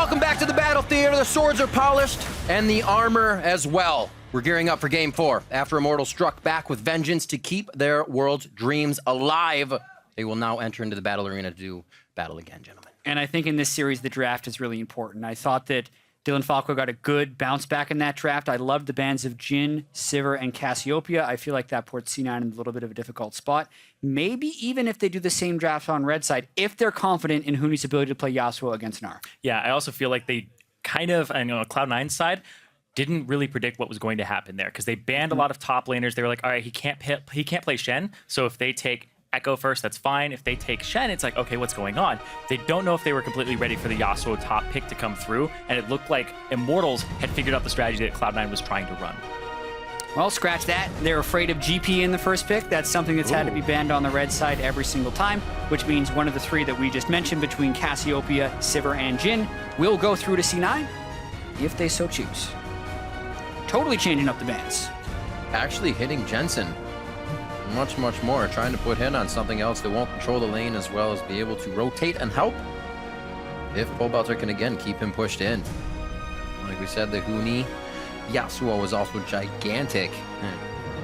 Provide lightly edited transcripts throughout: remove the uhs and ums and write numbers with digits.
welcome back to the battle theater. The swords are polished, and the armor as well. We're gearing up for Game 4. After Immortals struck back with vengeance to keep their world's dreams alive, they will now enter into the battle arena to do battle again, gentlemen. And I think in this series, the draft is really important. I thought that Dylan Falco got a good bounce back in that draft. I loved the bands of Jhin, Sivir, and Cassiopeia. I feel like that puts C9 in a little bit of a difficult spot. Maybe even if they do the same draft on red side, if they're confident in Huni's ability to play Yasuo against Gnar. Yeah, I also feel like they kind of, I know, on Cloud9's side, didn't really predict what was going to happen there because they banned a lot of top laners. They were like, all right, he can't play Shen, so if they take Echo first, that's fine. If they take Shen, it's like, okay, what's going on? They don't know if they were completely ready for the Yasuo top pick to come through, and it looked like Immortals had figured out the strategy that Cloud9 was trying to run. Well, scratch that. They're afraid of GP in the first pick. That's something that's had to be banned on the red side every single time, which means one of the three that we just mentioned between Cassiopeia, Sivir, and Jhin will go through to C9 if they so choose. Totally changing up the bans. Actually hitting Jensen much more, trying to put him on something else that won't control the lane as well as be able to rotate and help if Pobelter can again keep him pushed in. Like we said, the Huni Yasuo was also gigantic.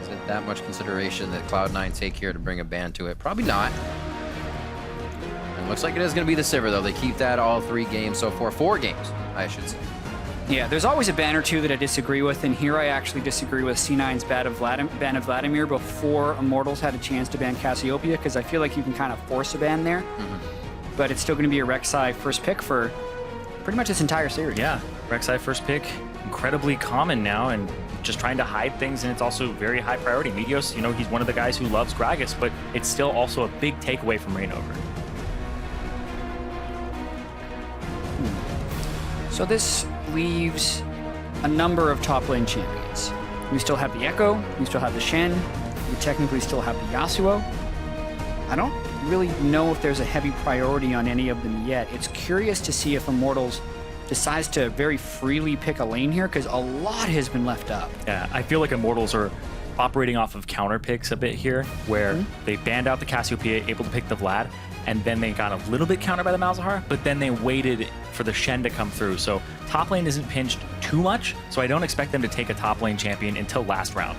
Is it that much consideration that Cloud9 take here to bring a ban to it? Probably not. And looks like it is going to be the Sivir, though. They keep that all 3 games so far. 4 games, I should say. Yeah, there's always a ban or two that I disagree with, and here I actually disagree with C9's ban of Vladimir before Immortals had a chance to ban Cassiopeia, because I feel like you can kind of force a ban there. But it's still going to be a Rek'Sai first pick for pretty much this entire series. Yeah, Rek'Sai first pick, incredibly common now, and just trying to hide things, and it's also very high priority. Meteos, you know, he's one of the guys who loves Gragas, but it's still also a big takeaway from Reignover. So this leaves a number of top lane champions. We still have the Echo, we still have the Shen, we technically still have the Yasuo. I don't really know if there's a heavy priority on any of them yet. It's curious to see if Immortals decides to very freely pick a lane here, because a lot has been left up. Yeah, I feel like Immortals are operating off of counter picks a bit here, where they banned out the Cassiopeia, able to pick the Vlad, and then they got a little bit countered by the Malzahar, but then they waited for the Shen to come through. So top lane isn't pinched too much, so I don't expect them to take a top lane champion until last round.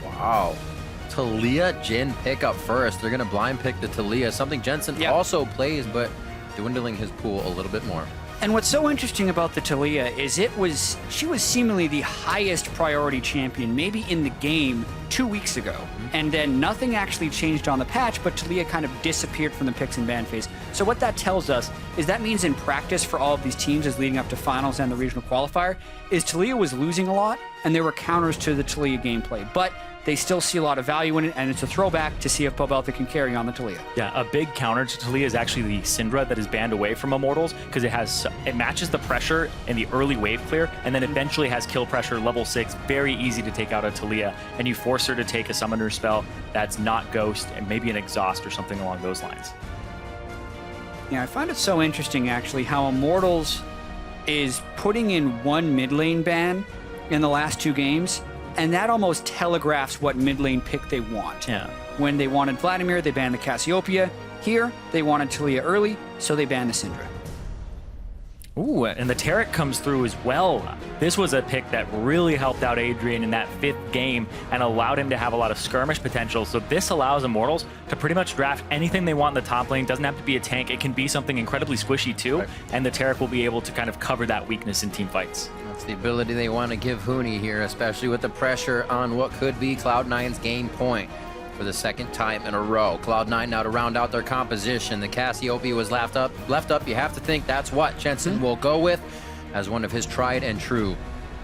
Wow. Taliyah Jhin pick up first. They're going to blind pick the Taliyah, something Jensen also plays, but dwindling his pool a little bit more. And what's so interesting about the Taliyah is she was seemingly the highest priority champion maybe in the game 2 weeks ago. And then nothing actually changed on the patch, but Taliyah kind of disappeared from the picks and ban phase. So what that tells us is that means in practice for all of these teams as leading up to finals and the regional qualifier is Taliyah was losing a lot, and there were counters to the Taliyah gameplay. But they still see a lot of value in it, and it's a throwback to see if Pobelter can carry on the Taliyah. Yeah, a big counter to Taliyah is actually the Syndra that is banned away from Immortals, because it matches the pressure in the early wave clear, and then eventually has kill pressure level 6, very easy to take out a Taliyah, and you force her to take a summoner spell that's not Ghost, and maybe an Exhaust or something along those lines. Yeah, I find it so interesting, actually, how Immortals is putting in one mid lane ban in the last 2 games, and that almost telegraphs what mid lane pick they want. Yeah. When they wanted Vladimir, they banned the Cassiopeia. Here, they wanted Taliyah early, so they banned the Syndra. Ooh, and the Taric comes through as well. This was a pick that really helped out Adrian in that 5th game and allowed him to have a lot of skirmish potential. So this allows Immortals to pretty much draft anything they want in the top lane. Doesn't have to be a tank. It can be something incredibly squishy too. Right. And the Taric will be able to kind of cover that weakness in team fights. That's the ability they want to give Huni here, especially with the pressure on what could be Cloud9's game point. For the 2nd time in a row. Cloud9 now to round out their composition. The Cassiopeia was left up. You have to think that's what Jensen will go with as one of his tried and true.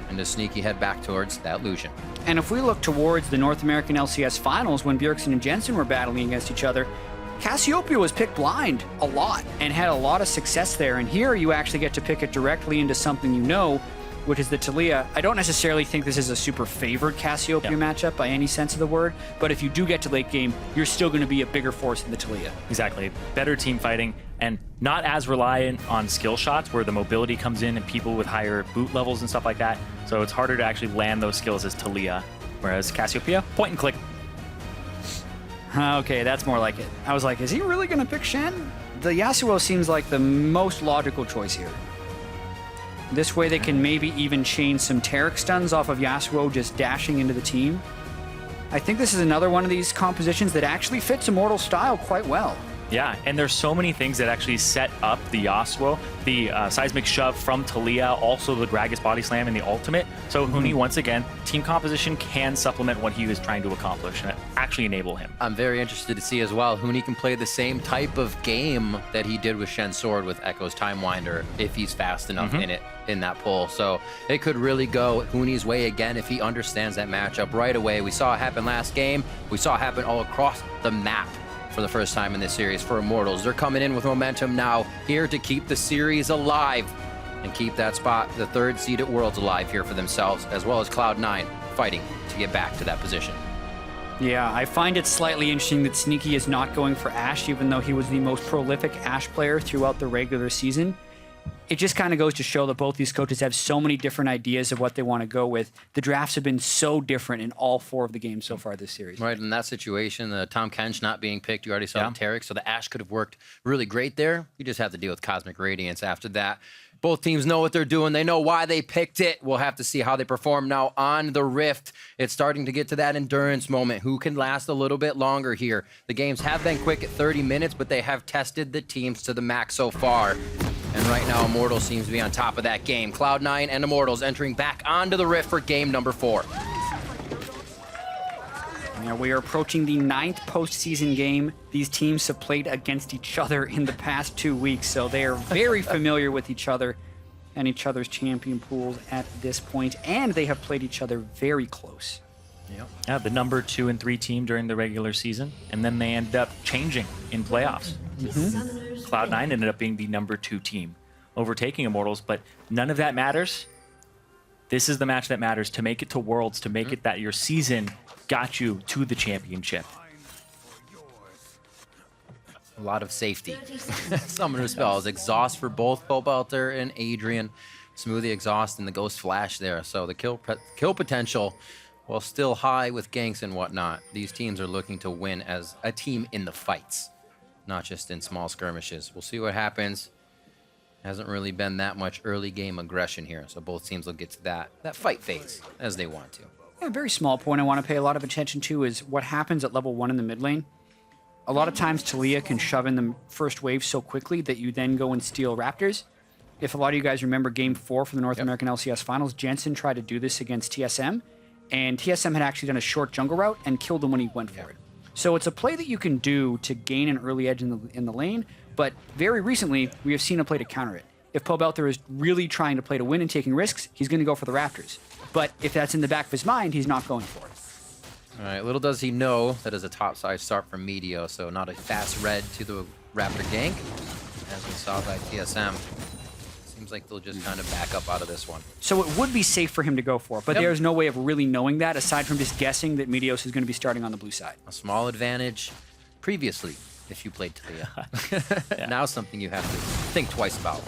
And a sneaky head back towards that Lucian. And if we look towards the North American LCS finals when Bjergsen and Jensen were battling against each other, Cassiopeia was picked blind a lot and had a lot of success there. And here you actually get to pick it directly into something you know, which is the Taliyah. I don't necessarily think this is a super favored Cassiopeia matchup by any sense of the word, but if you do get to late game, you're still going to be a bigger force than the Taliyah. Exactly. Better team fighting and not as reliant on skill shots where the mobility comes in and people with higher boot levels and stuff like that. So it's harder to actually land those skills as Taliyah, whereas Cassiopeia, point and click. Okay, that's more like it. I was like, is he really going to pick Shen? The Yasuo seems like the most logical choice here. This way they can maybe even chain some Taric stuns off of Yasuo just dashing into the team. I think this is another one of these compositions that actually fits Immortals' style quite well. Yeah, and there's so many things that actually set up the Yasuo, the seismic shove from Talia, also the Gragas body slam and the ultimate. So Huni, once again, team composition can supplement what he was trying to accomplish and actually enable him. I'm very interested to see as well. Huni can play the same type of game that he did with Shen's sword with Echo's Time Winder if he's fast enough in that pull. So it could really go Huni's way again if he understands that matchup right away. We saw it happen last game. We saw it happen all across the map for the first time in this series for Immortals. They're coming in with momentum now, here to keep the series alive and keep that spot, the 3rd seed at Worlds, alive here for themselves, as well as Cloud9 fighting to get back to that position. Yeah, I find it slightly interesting that Sneaky is not going for Ashe, even though he was the most prolific Ashe player throughout the regular season. It just kind of goes to show that both these coaches have so many different ideas of what they want to go with. The drafts have been so different in all 4 of the games so far this series. Right, in that situation, Tom Kench not being picked, you already saw Taric, so the Ashe could have worked really great there. You just have to deal with Cosmic Radiance after that. Both teams know what they're doing. They know why they picked it. We'll have to see how they perform now on the Rift. It's starting to get to that endurance moment. Who can last a little bit longer here? The games have been quick at 30 minutes, but they have tested the teams to the max so far. And right now, Immortals seems to be on top of that game. Cloud9 and Immortals entering back onto the Rift for game number 4. Yeah, we are approaching the 9th postseason game. These teams have played against each other in the past 2 weeks, so they are very familiar with each other and each other's champion pools at this point, and they have played each other very close. Yep. Yeah, the number 2 and 3 team during the regular season, and then they ended up changing in playoffs. Cloud9 ended up being the number 2 team, overtaking Immortals, but none of that matters. This is the match that matters to make it to Worlds, to make it that your season got you to the championship. A lot of safety. Summoner spells. Exhaust for both Pobelter and Adrian. Smooth the exhaust and the Ghost Flash there. So the kill potential, while still high with ganks and whatnot, these teams are looking to win as a team in the fights, not just in small skirmishes. We'll see what happens. Hasn't really been that much early game aggression here, so both teams will get to that fight phase as they want to. Yeah, a very small point I want to pay a lot of attention to is what happens at level 1 in the mid lane. A lot of times Talia can shove in the first wave so quickly that you then go and steal Raptors. If a lot of you guys remember Game 4 for the North American LCS Finals, Jensen tried to do this against TSM, and TSM had actually done a short jungle route and killed him when he went for it. So it's a play that you can do to gain an early edge in the lane, but very recently we have seen a play to counter it. If Pobelter is really trying to play to win and taking risks, he's going to go for the Raptors. But if that's in the back of his mind, he's not going for it. All right, little does he know that is a top-side start from Meteor, so not a fast red to the Raptor gank, as we saw by TSM. Seems like they'll just kind of back up out of this one. So it would be safe for him to go for it, but there's no way of really knowing that aside from just guessing that Meteos is going to be starting on the blue side. A small advantage previously if you played Talia. Now something you have to think twice about.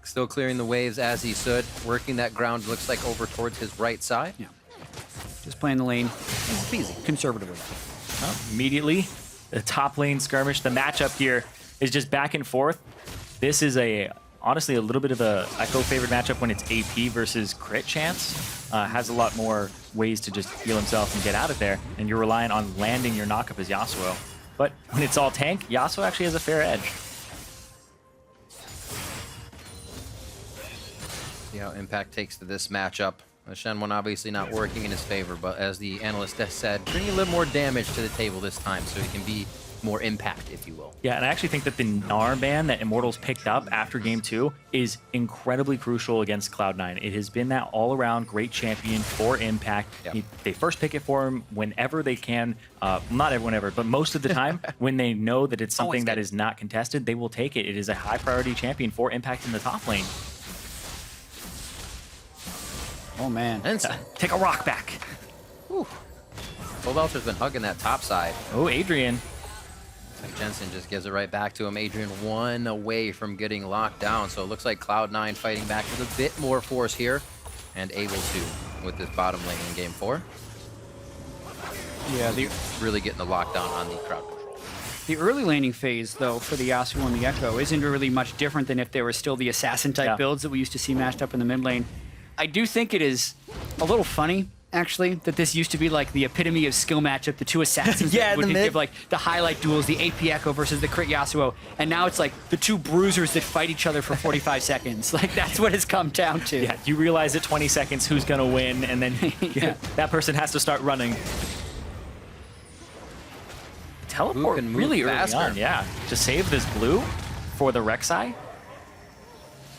Still clearing the waves as he stood, working that ground, looks like over towards his right side. Yeah. Just playing the lane Easy. conservatively. Well, immediately, the top lane skirmish, the matchup here is just back and forth. This is honestly a little bit of a Echo favored matchup when it's AP versus crit chance. Has a lot more ways to just heal himself and get out of there, and you're relying on landing your knockup as Yasuo. But when it's all tank, Yasuo actually has a fair edge. See how Impact takes to this matchup. The Shen one obviously not working in his favor, but as the analyst has said, bringing a little more damage to the table this time so he can be more impact, if you will. Yeah, and I actually think that the Gnar ban that Immortals picked up after Game 2 is incredibly crucial against Cloud9. It has been that all-around great champion for impact. They first pick it for him whenever they can. Not whenever, but most of the time when they know that it's something that is not contested, they will take it. It is a high-priority champion for impact in the top lane. Oh, man. Take a rock back. Pobelter's been hugging that top side. Oh, Adrian. Like Jensen just gives it right back to him. Adrian one away from getting locked down, so it looks like Cloud9 fighting back with a bit more force here and able to with this bottom lane in Game 4. Yeah, really getting the lockdown on the crowd control. The early laning phase, though, for the Yasuo and the Echo isn't really much different than if they were still the assassin-type builds that we used to see matched up in the mid lane. I do think it is a little funny, actually, that this used to be like the epitome of skill matchup, the two assassins that would give like the highlight duels, the AP Echo versus the crit Yasuo, and now it's like the two bruisers that fight each other for 45 seconds. Like, that's what it's come down to. Yeah, you realize at 20 seconds who's going to win, and then that person has to start running. Teleport can move really early faster. on, yeah. To save this blue for the Rek'Sai.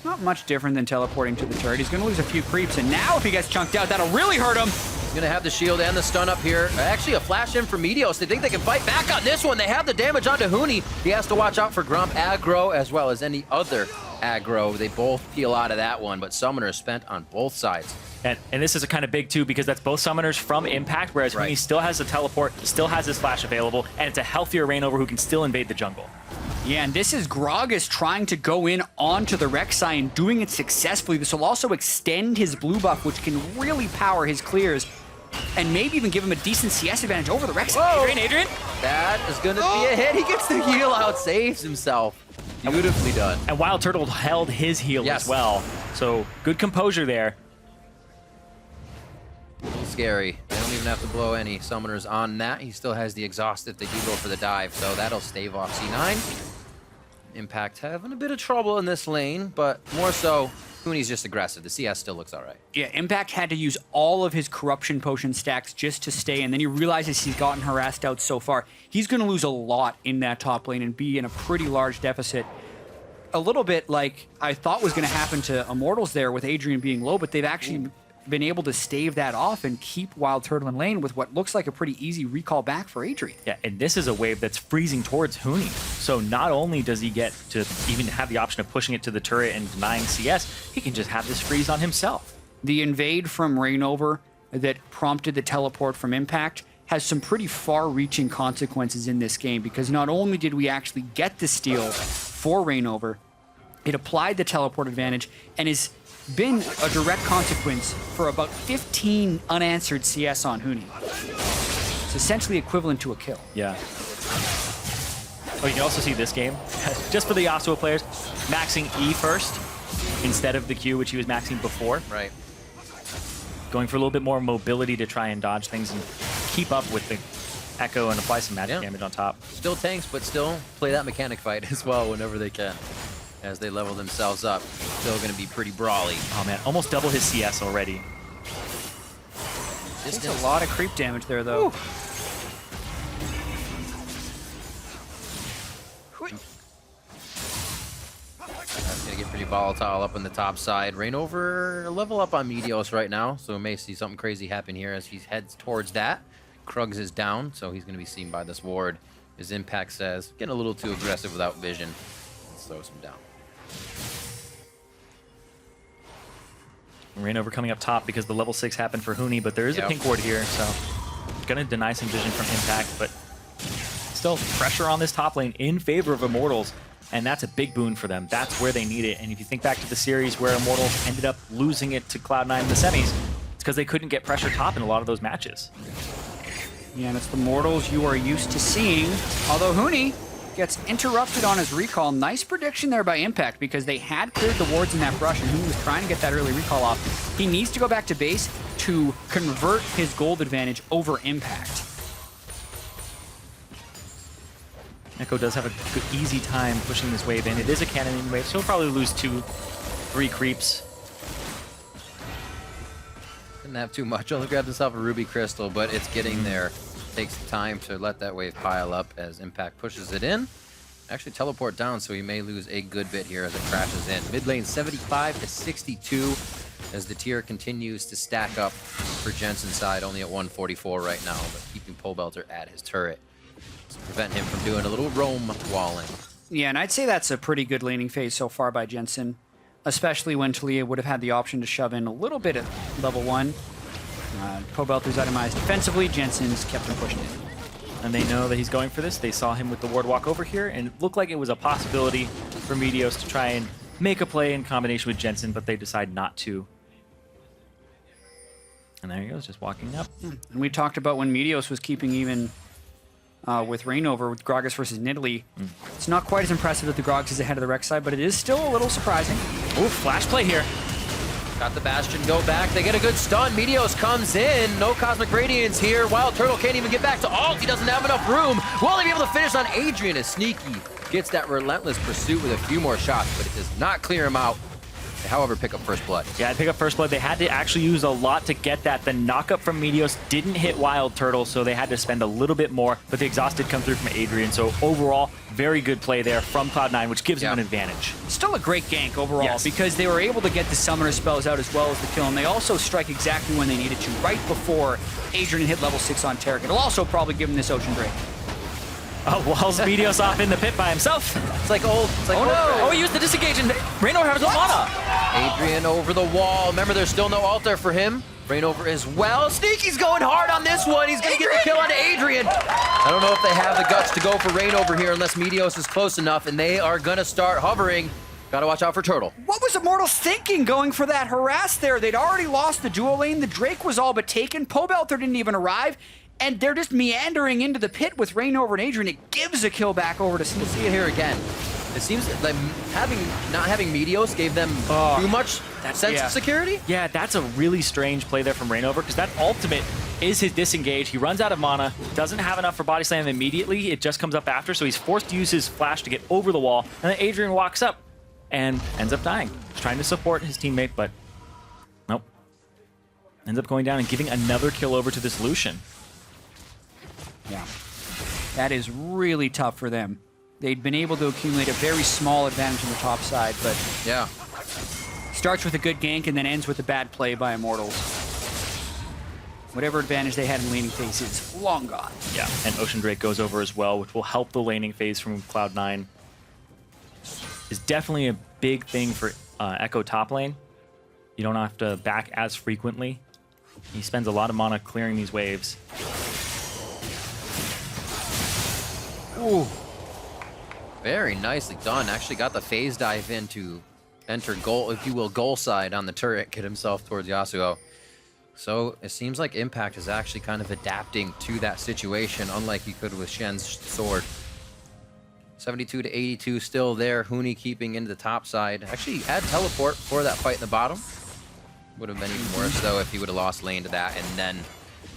Not much different than teleporting to the turret. He's going to lose a few creeps, and now if he gets chunked out, that'll really hurt him. He's going to have the shield and the stun up here. Actually, a flash in for Meteos. They think they can fight back on this one. They have the damage onto Huni. He has to watch out for Grump aggro as well as any other aggro. They both peel out of that one, but Summoner is spent on both sides. And this is a kind of big too, because that's both summoners from Impact, whereas Huni still has a teleport, still has his flash available, and it's a healthier Reignover who can still invade the jungle. Yeah, and this is Gragas trying to go in onto the Rek'Sai and doing it successfully. This will also extend his blue buff, which can really power his clears, and maybe even give him a decent CS advantage over the Rek'Sai. Adrian? That is going to be a hit. He gets the heal out, saves himself. Beautifully done. And Wild Turtle held his heal as well, so good composure there. A little scary. They don't even have to blow any summoners on that. He still has the exhaust if they do go for the dive, so that'll stave off C9. Impact having a bit of trouble in this lane, but more so, Huni's just aggressive. The CS still looks all right. Yeah, Impact had to use all of his corruption potion stacks just to stay, and then he realizes he's gotten harassed out so far. He's going to lose a lot in that top lane and be in a pretty large deficit. A little bit like I thought was going to happen to Immortals there with Adrian being low, but they've actually been able to stave that off and keep Wild Turtle in lane with what looks like a pretty easy recall back for Adrian. Yeah, and this is a wave that's freezing towards Huni. So not only does he get to even have the option of pushing it to the turret and denying CS, he can just have this freeze on himself. The invade from Reignover that prompted the teleport from Impact has some pretty far-reaching consequences in this game, because not only did we actually get the steal for Reignover, it applied the teleport advantage and is been a direct consequence for about 15 unanswered CS on Huni. It's essentially equivalent to a kill. Yeah. Oh, you can also see this game, just for the Yasuo players, maxing E first instead of the Q, which he was maxing before. Right. Going for a little bit more mobility to try and dodge things and keep up with the Echo and apply some magic damage on top. Still tanks, but still play that mechanic fight as well whenever they can. As they level themselves up, still going to be pretty brawly. Oh man, almost double his CS already. This is a lot of creep damage there, though. That's going to get pretty volatile up on the top side. Reignover level up on Meteos right now, so we may see something crazy happen here as he heads towards that. Krugs is down, so he's going to be seen by this ward. His Impact says, getting a little too aggressive without vision. Slows him down. Reignover coming up top because the level 6 happened for Huni, but there is a pink ward here, so gonna deny some vision from Impact, but still pressure on this top lane in favor of Immortals, and that's a big boon for them. That's where they need it, and if you think back to the series where Immortals ended up losing it to Cloud9 in the semis, it's because they couldn't get pressure top in a lot of those matches. Yeah, and it's the Mortals you are used to seeing, although Huni gets interrupted on his recall. Nice prediction there by Impact, because they had cleared the wards in that brush, and Huni was trying to get that early recall off. He needs to go back to base to convert his gold advantage over Impact. Echo does have a good, easy time pushing this wave in. It is a cannoning wave, so he'll probably lose 2-3 creeps. Didn't have too much. Only grabbed himself a ruby crystal, but it's getting there. Takes time to let that wave pile up as Impact pushes it in. Actually teleport down, so he may lose a good bit here as it crashes in. Mid lane 75 to 62 as the tier continues to stack up for Jensen's side, only at 144 right now, but keeping Pole Belter at his turret to prevent him from doing a little roam walling. Yeah, and I'd say that's a pretty good laning phase so far by Jensen, especially when Talia would have had the option to shove in a little bit at level 1. Pole Belter's itemized defensively, Jensen's kept him pushing in. And they know that he's going for this. They saw him with the ward walk over here, and it looked like it was a possibility for Meteos to try and make a play in combination with Jensen, but they decide not to. And there he goes, just walking up. And we talked about when Meteos was keeping even with Reignover, with Gragas versus Nidalee. It's not quite as impressive that the Gragas is ahead of the Rex side, but it is still a little surprising. Ooh, flash play here. Got the Bastion go back. They get a good stun. Meteos comes in. No Cosmic Radiance here. Wild Turtle can't even get back to ult. He doesn't have enough room. Will he be able to finish on Adrian as Sneaky gets that relentless pursuit with a few more shots, but it does not clear him out. They, however, pick up first blood. Yeah, pick up first blood. They had to actually use a lot to get that. The knockup from Meteos didn't hit Wild Turtle, so they had to spend a little bit more, but the exhaust did come through from Adrian. So overall, very good play there from Cloud9, which gives them an advantage. Still a great gank overall, because they were able to get the summoner spells out as well as the kill, and they also strike exactly when they needed to, right before Adrian hit level 6 on Tarek. It'll also probably give him this Ocean Drake. Oh, walls Meteos off in the pit by himself. It's like old. It's like oh, no. Oh, he used the disengage, and Reignover has no mana. Adrian over the wall. Remember, there's still no ult there for him. Reignover as well. Sneaky's going hard on this one. He's going to get the kill on Adrian. I don't know if they have the guts to go for Reignover here unless Meteos is close enough, and they are going to start hovering. Got to watch out for Turtle. What was Immortals thinking going for that harass there? They'd already lost the duo lane. The Drake was all but taken. Pobelter didn't even arrive. And they're just meandering into the pit with Reignover and Adrian. It gives a kill back over to Sneaky. We'll see it here again. It seems like not having Meteos gave them too much sense of security. Yeah, that's a really strange play there from Reignover, because that ultimate is his disengage. He runs out of mana, doesn't have enough for body slam immediately. It just comes up after, so he's forced to use his flash to get over the wall. And then Adrian walks up and ends up dying. He's trying to support his teammate, but nope. Ends up going down and giving another kill over to this Lucian. Yeah, that is really tough for them. They'd been able to accumulate a very small advantage on the top side, but yeah, starts with a good gank and then ends with a bad play by Immortals. Whatever advantage they had in laning phase is long gone. Yeah, and Ocean Drake goes over as well, which will help the laning phase from Cloud9. Is definitely a big thing for Echo top lane. You don't have to back as frequently. He spends a lot of mana clearing these waves. Ooh. Very nicely done. Actually got the phase dive in to enter goal, if you will, goal side on the turret, get himself towards Yasuo. So it seems like Impact is actually kind of adapting to that situation, unlike he could with Shen's sword. 72 to 82 still there. Huni keeping into the top side. Actually had teleport for that fight in the bottom. Would have been even worse though if he would have lost lane to that, and then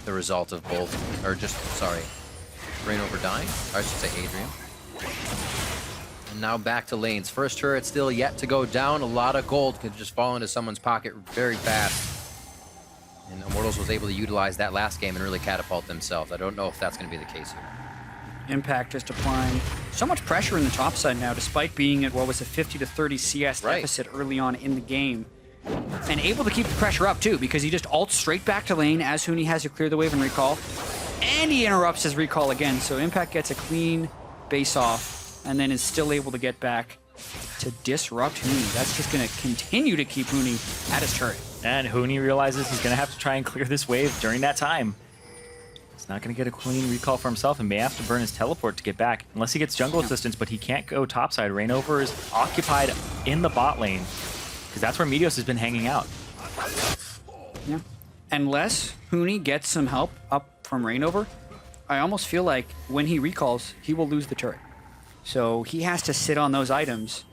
the result of both, or just, sorry, Reignover dying, or I should say Adrian. And now back to lanes. First turret still yet to go down. A lot of gold could just fall into someone's pocket very fast. And Immortals was able to utilize that last game and really catapult themselves. I don't know if that's going to be the case here. Impact just applying so much pressure in the top side now, despite being at what was a 50 to 30 CS deficit early on in the game. And able to keep the pressure up too, because he just ults straight back to lane as Huni has to clear the wave and recall. And he interrupts his recall again, so Impact gets a clean base off, and then is still able to get back to disrupt Huni. That's just going to continue to keep Huni at his turret. And Huni realizes he's going to have to try and clear this wave during that time. He's not going to get a clean recall for himself and may have to burn his teleport to get back, unless he gets jungle assistance, but he can't go topside. Reignover is occupied in the bot lane, because that's where Meteos has been hanging out. Yeah. Unless Huni gets some help up from Reignover, I almost feel like when he recalls, he will lose the turret. So he has to sit on those items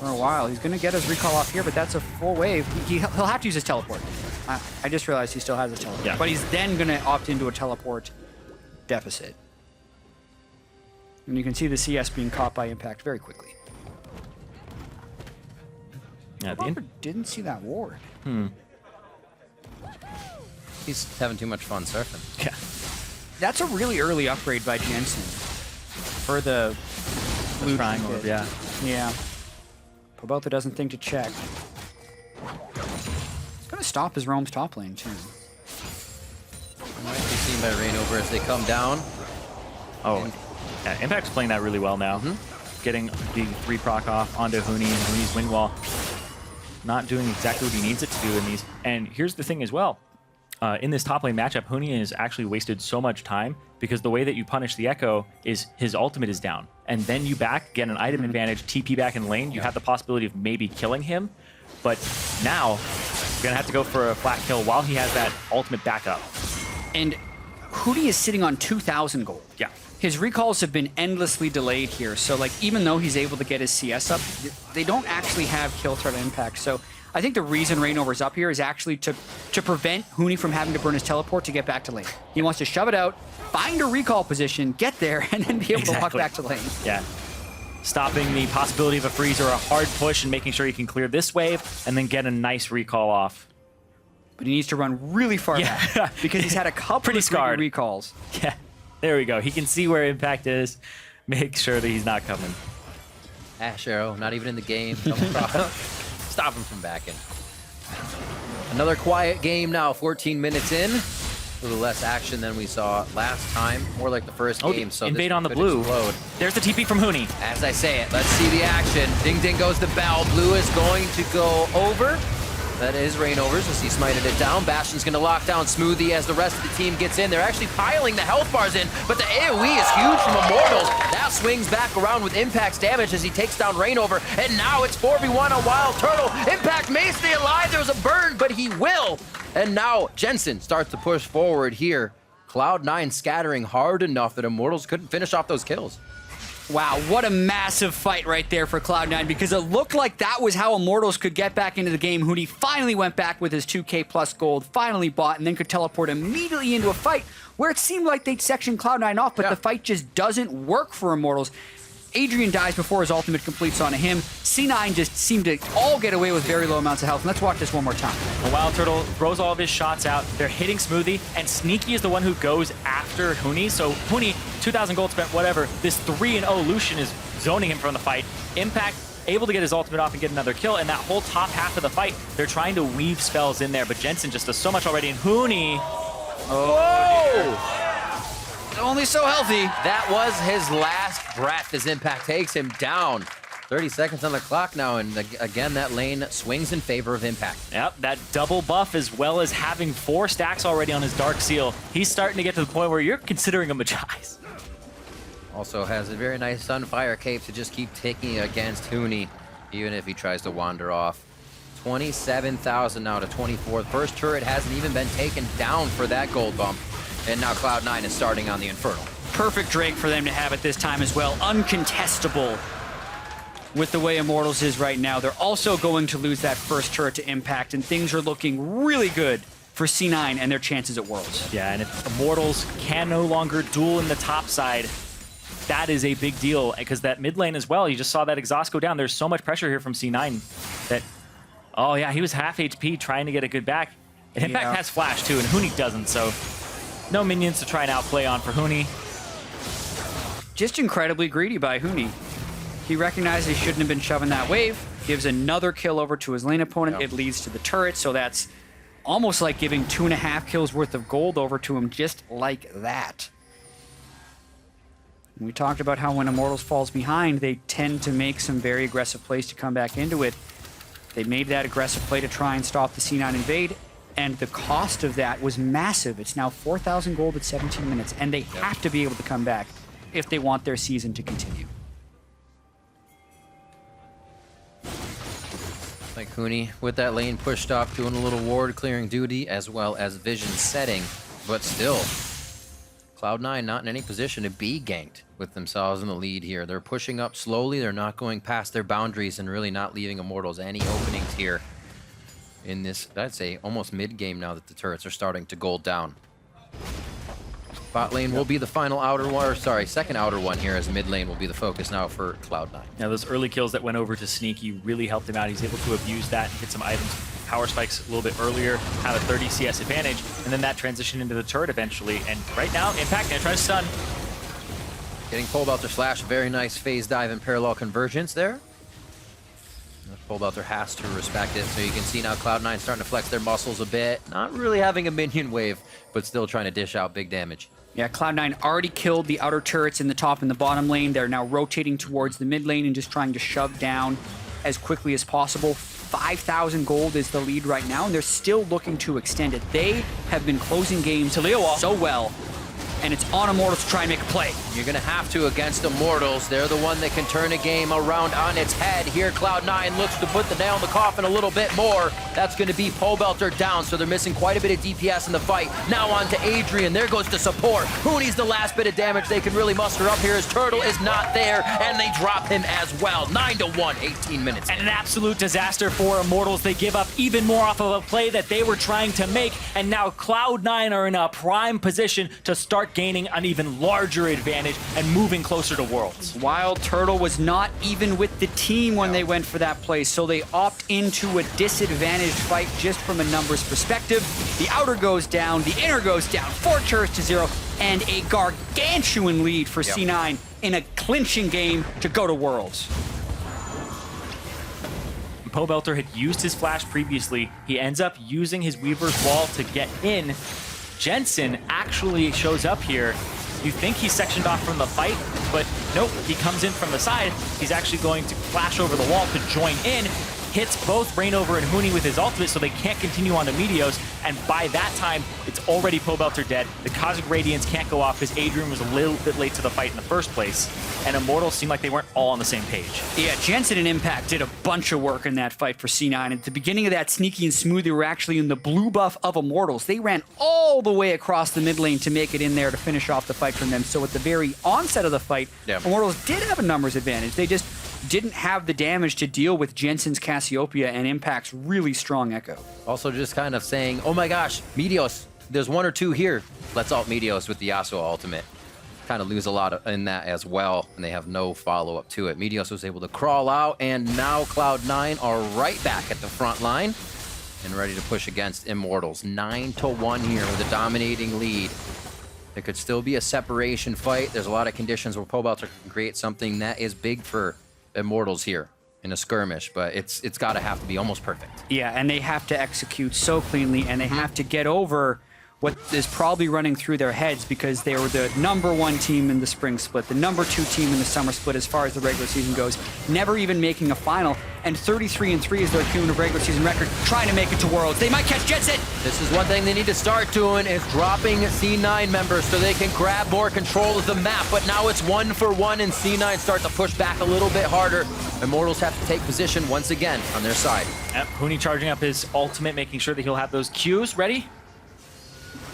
for a while. He's going to get his recall off here, but that's a full wave. He'll have to use his teleport. I just realized he still has his teleport. Yeah. But he's then going to opt into a teleport deficit. And you can see the CS being caught by Impact very quickly. Yeah, didn't see that ward. He's having too much fun surfing. Yeah. That's a really early upgrade by Jensen for the blue triangle. Yeah. Yeah. Pobelter doesn't think to check. It's going to stop his roam's top lane, too. Might be seen by Reignover as they come down. Oh, yeah, Impact's playing that really well now. Getting the 3 proc off onto Huni and Huni's wing wall. Not doing exactly what he needs it to do in these. And here's the thing as well. In this top lane matchup, Huni has actually wasted so much time because the way that you punish the Echo is his ultimate is down. And then you get an item advantage, TP back in lane. You have the possibility of maybe killing him. But now, you're going to have to go for a flat kill while he has that ultimate backup. And Hootie is sitting on 2,000 gold. Yeah. His recalls have been endlessly delayed here, so like even though he's able to get his CS up, they don't actually have kill threat impact. So I think the reason Rainover's up here is actually to prevent Hoonie from having to burn his teleport to get back to lane. He wants to shove it out, find a recall position, get there, and then be able to walk back to lane. Yeah. Stopping the possibility of a freeze or a hard push and making sure he can clear this wave and then get a nice recall off. But he needs to run really far back because he's had a couple Pretty of scarred recalls. Yeah. There we go. He can see where impact is. Make sure that he's not coming. Ash Arrow, not even in the game. Stop him from backing. Another quiet game now, 14 minutes in. A little less action than we saw last time. More like the first game. So invade on the could blue. Explode. There's the TP from Hoonie. As I say it, let's see the action. Ding ding goes the bell. Blue is going to go over. That is Rainovers as he smited it down. Bastion's going to lock down Smoothie as the rest of the team gets in. They're actually piling the health bars in, but the AoE is huge from Immortals. That swings back around with Impact's damage as he takes down Rainover, and now it's 4v1 on Wild Turtle. Impact may stay alive. There was a burn, but he will. And now Jensen starts to push forward here. Cloud9 scattering hard enough that Immortals couldn't finish off those kills. Wow, what a massive fight right there for Cloud9, because it looked like that was how Immortals could get back into the game. Hootie finally went back with his 2k plus gold, finally bought, and then could teleport immediately into a fight where it seemed like they'd section Cloud9 off, but the fight just doesn't work for Immortals. Adrian dies before his ultimate completes onto him. C9 just seemed to all get away with very low amounts of health. And let's watch this one more time. The Wild Turtle throws all of his shots out. They're hitting Smoothie, and Sneaky is the one who goes after Hoonie. So Hoonie, 2,000 gold spent, whatever. This 3-0 Lucian is zoning him from the fight. Impact able to get his ultimate off and get another kill, and that whole top half of the fight, they're trying to weave spells in there, but Jensen just does so much already, and Hoonie... Whoa! Only so healthy. That was his last breath as Impact takes him down. 30 seconds on the clock now, and again, that lane swings in favor of Impact. Yep, that double buff as well as having 4 stacks already on his Dark Seal. He's starting to get to the point where you're considering him a Magize. Also has a very nice Sunfire cape to just keep taking against Hoonie, even if he tries to wander off. 27,000 now to 24. First turret hasn't even been taken down for that gold bump. And now Cloud9 is starting on the Infernal. Perfect Drake for them to have at this time as well. Uncontestable with the way Immortals is right now. They're also going to lose that first turret to Impact, and things are looking really good for C9 and their chances at Worlds. Yeah, and if Immortals can no longer duel in the top side, that is a big deal, because that mid lane as well, you just saw that exhaust go down. There's so much pressure here from C9 that, oh yeah, he was half HP trying to get a good back. And Impact has flash too, and Hoonie doesn't, so no minions to try and outplay on for Hoonie. Just incredibly greedy by Hoonie. He recognized he shouldn't have been shoving that wave, gives another kill over to his lane opponent. It leads to the turret, so that's almost like giving 2.5 kills worth of gold over to him just like that. We talked about how when Immortals falls behind, they tend to make some very aggressive plays to come back into it. They made that aggressive play to try and stop the C9 invade, and the cost of that was massive. It's now 4,000 gold at 17 minutes, and they have to be able to come back if they want their season to continue. Like Hoonie with that lane pushed up, doing a little ward clearing duty as well as vision setting, but still, Cloud9 not in any position to be ganked with themselves in the lead here. They're pushing up slowly, they're not going past their boundaries and really not leaving Immortals any openings here in this, I'd say, almost mid-game now that the turrets are starting to gold down. Bot lane will be the final outer one, or sorry, second outer one here, as mid lane will be the focus now for Cloud9. Now those early kills that went over to Sneaky really helped him out. He's able to abuse that and hit some items, power spikes a little bit earlier, have a 30 CS advantage, and then that transition into the turret eventually. And right now, Impact gonna try to stun. Getting pulled out their slash, very nice phase dive and parallel convergence there. Pulled out their has to respect it, so you can see now Cloud9 starting to flex their muscles a bit. Not really having a minion wave, but still trying to dish out big damage. Yeah, Cloud9 already killed the outer turrets in the top and the bottom lane. They're now rotating towards the mid lane and just trying to shove down as quickly as possible. 5,000 gold is the lead right now, and they're still looking to extend it. They have been closing games so well, and it's on Immortals to try and make a play. You're going to have to against Immortals. They're the one that can turn a game around on its head. Here, Cloud9 looks to put the nail in the coffin a little bit more. That's going to be Pobelter down, so they're missing quite a bit of DPS in the fight. Now on to Adrian. There goes the support. Who needs the last bit of damage they can really muster up here as Turtle is not there, and they drop him as well. 9-1, 18 minutes. And an absolute disaster for Immortals. They give up even more off of a play that they were trying to make, and now Cloud9 are in a prime position to start gaining an even larger advantage and moving closer to Worlds. Wild Turtle was not even with the team when they went for that play, so they opt into a disadvantaged fight just from a numbers perspective. The outer goes down, the inner goes down, 4 turrets to 0, and a gargantuan lead for C9 in a clinching game to go to Worlds. Pobelter had used his flash previously. He ends up using his Weaver's Wall to get in. Jensen actually shows up here. You think he's sectioned off from the fight, but nope, he comes in from the side. He's actually going to flash over the wall to join in, hits both Rainover and Huni with his ultimate, so they can't continue on to Meteos, and by that time, it's already Pobelter dead. The Cosmic Radiance can't go off because Adrian was a little bit late to the fight in the first place, and Immortals seemed like they weren't all on the same page. Yeah, Jensen and Impact did a bunch of work in that fight for C9. At the beginning of that sneaky and smooth, they were actually in the blue buff of Immortals. They ran all the way across the mid lane to make it in there to finish off the fight from them. So at the very onset of the fight, Immortals did have a numbers advantage. They just didn't have the damage to deal with Jensen's Cassiopeia and Impact's really strong Echo. Also just kind of saying, oh my gosh, Meteos, there's 1 or 2 here. Let's ult Meteos with the Yasuo ultimate. Kind of lose a lot in that as well, and they have no follow-up to it. Meteos was able to crawl out, and now Cloud9 are right back at the front line and ready to push against Immortals. 9-1 here with a dominating lead. There could still be a separation fight. There's a lot of conditions where Pobelter can create something that is big for Immortals here in a skirmish, but it's got to have to be almost perfect. Yeah, and they have to execute so cleanly, and they have to get over what is probably running through their heads, because they were the #1 team in the spring split, the #2 team in the summer split as far as the regular season goes, never even making a final, and 33-3 is their cumulative regular season record, trying to make it to Worlds. They might catch Jensen! This is one thing they need to start doing, is dropping C9 members so they can grab more control of the map, but now it's 1-for-1, and C9 start to push back a little bit harder. Immortals have to take position once again on their side. Yep, Huni charging up his ultimate, making sure that he'll have those Qs ready.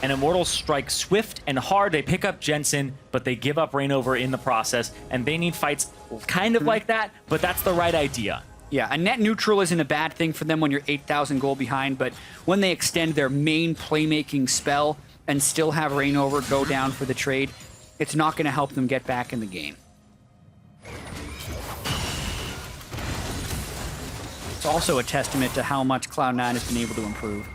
And Immortals strike swift and hard. They pick up Jensen, but they give up Rainover in the process, and they need fights kind of like that, but that's the right idea. Yeah, a net neutral isn't a bad thing for them when you're 8,000 gold behind, but when they extend their main playmaking spell and still have Rainover go down for the trade, it's not going to help them get back in the game. It's also a testament to how much Cloud9 has been able to improve.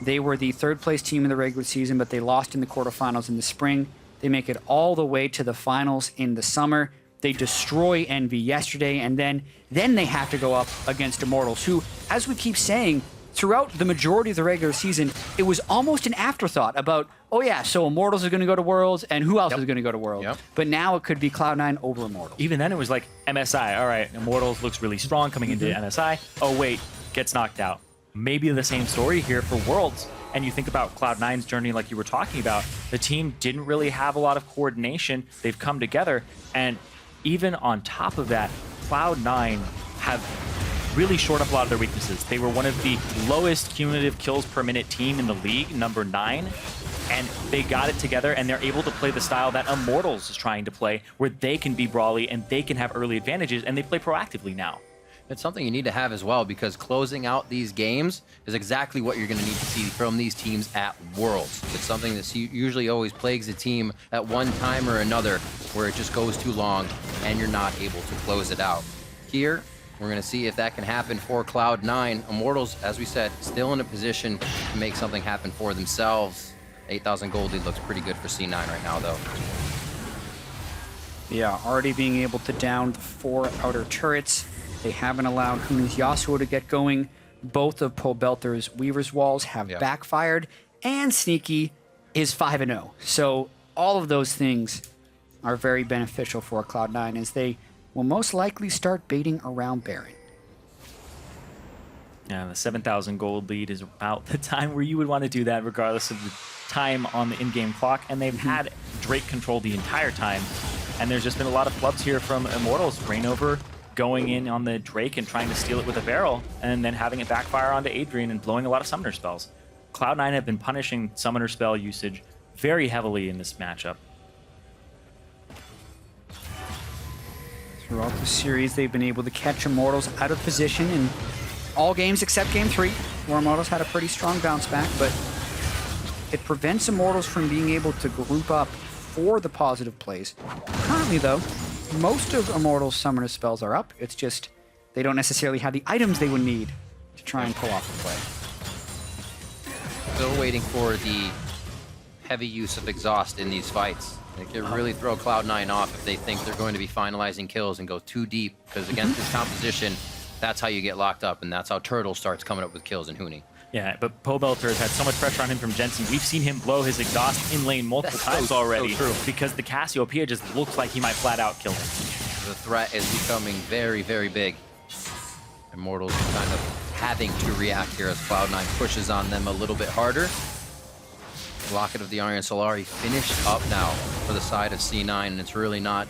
They were the 3rd place team in the regular season, but they lost in the quarterfinals in the spring. They make it all the way to the finals in the summer. They destroy Envy yesterday, and then they have to go up against Immortals, who, as we keep saying, throughout the majority of the regular season, it was almost an afterthought about, oh yeah, so Immortals are going to go to Worlds, and who else is going to go to Worlds? But now it could be Cloud9 over Immortals. Even then, it was like MSI. All right, Immortals looks really strong coming into MSI. Oh wait, gets knocked out. Maybe the same story here for Worlds. And you think about Cloud9's journey like you were talking about, the team didn't really have a lot of coordination. They've come together, and even on top of that, Cloud9 have really shored up a lot of their weaknesses. They were one of the lowest cumulative kills per minute team in the league, #9, and they got it together, and they're able to play the style that Immortals is trying to play, where they can be brawly and they can have early advantages, and they play proactively now. It's something you need to have as well, because closing out these games is exactly what you're going to need to see from these teams at Worlds. It's something that usually always plagues a team at one time or another, where it just goes too long and you're not able to close it out. Here, we're going to see if that can happen for Cloud9. Immortals, as we said, still in a position to make something happen for themselves. 8,000 gold lead looks pretty good for C9 right now, though. Yeah, already being able to down the 4 outer turrets. They haven't allowed Huni's Yasuo to get going. Both of Pobelter's Weaver's Walls have backfired, and Sneaky is 5-0. So all of those things are very beneficial for Cloud9, as they will most likely start baiting around Baron. Yeah, the 7,000 gold lead is about the time where you would want to do that, regardless of the time on the in-game clock. And they've had Drake control the entire time. And there's just been a lot of flubs here from Immortals. Rainover going in on the Drake and trying to steal it with a barrel, and then having it backfire onto Adrian and blowing a lot of summoner spells. Cloud9 have been punishing summoner spell usage very heavily in this matchup. Throughout the series, they've been able to catch Immortals out of position in all games except Game 3, where Immortals had a pretty strong bounce back, but it prevents Immortals from being able to group up for the positive plays. Currently, though, most of Immortals' summoner spells are up. It's just they don't necessarily have the items they would need to try and pull off the play. Still waiting for the heavy use of exhaust in these fights. It can really throw Cloud9 off if they think they're going to be finalizing kills and go too deep, because against this composition, that's how you get locked up, and that's how Turtle starts coming up with kills in Huni. Yeah, but Pobelter has had so much pressure on him from Jensen. We've seen him blow his exhaust in lane multiple times already, because the Cassiopeia just looks like he might flat out kill him. The threat is becoming very, very big. Immortals are kind of having to react here as Cloud9 pushes on them a little bit harder. Locket of the Iron Solari finished up now for the side of C9, and it's really not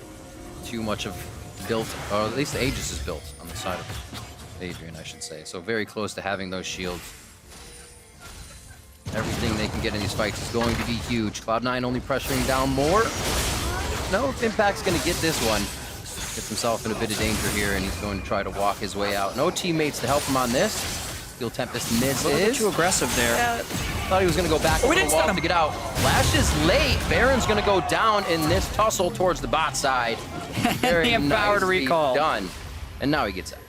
too much of built, or at least the Aegis is built on the side of Adrian, I should say. So very close to having those shields. Everything they can get in these fights is going to be huge. Cloud9 only pressuring down more. No, Impact's going to get this one. Gets himself in a bit of danger here, and he's going to try to walk his way out. No teammates to help him on this. Steel Tempest misses. A little bit too aggressive there. Yeah, thought he was going to go back over the wall to get out. Flash is late. Baron's going to go down in this tussle towards the bot side. The empowered recall. Done. And now he gets out.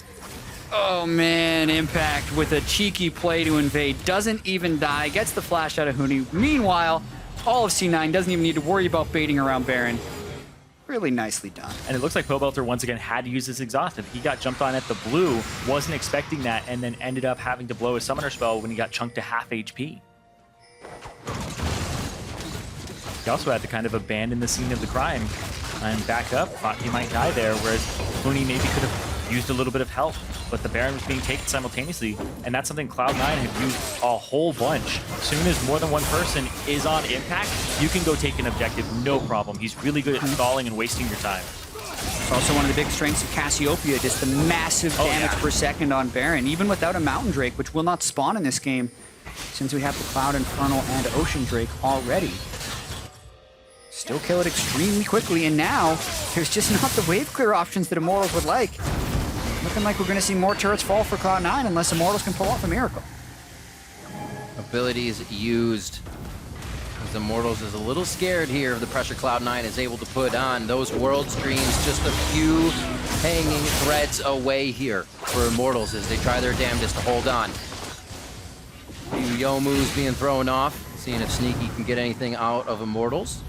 Oh man, Impact with a cheeky play to invade. Doesn't even die. Gets the flash out of Huni. Meanwhile, all of C9 doesn't even need to worry about baiting around Baron. Really nicely done. And it looks like Pobelter once again had to use his exhaust. If he got jumped on at the blue, wasn't expecting that, and then ended up having to blow his summoner spell when he got chunked to half HP. He also had to kind of abandon the scene of the crime and back up. Thought he might die there, whereas Clooney maybe could have used a little bit of help, but the Baron was being taken simultaneously, and that's something Cloud9 have used a whole bunch. As soon as more than one person is on Impact, you can go take an objective, no problem. He's really good at stalling and wasting your time. It's also one of the big strengths of Cassiopeia, just the massive damage per second on Baron, even without a Mountain Drake, which will not spawn in this game, since we have the Cloud Infernal and Ocean Drake already. Still kill it extremely quickly, and now there's just not the wave clear options that Immortals would like. Looking like we're going to see more turrets fall for Cloud9 unless Immortals can pull off a miracle. Abilities used. As Immortals is a little scared here of the pressure Cloud9 is able to put on. Those world streams just a few hanging threads away here for Immortals as they try their damnedest to hold on. A few Youmu's being thrown off, seeing if Sneaky can get anything out of Immortals.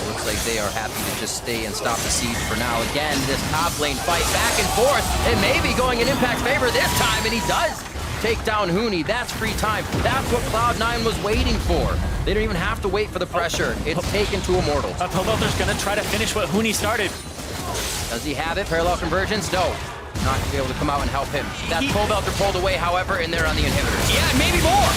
Looks like they are happy to just stay and stop the siege for now. Again, this top lane fight back and forth. It may be going in Impact's favor this time, and he does take down Huni. That's free time. That's what Cloud9 was waiting for. They don't even have to wait for the pressure. It's taken to Immortals. Pobelter's going to try to finish what Huni started. Does he have it? Parallel convergence? No. Not going to be able to come out and help him. That's Pobelter pulled away, however, and they're on the inhibitors. Yeah, maybe more.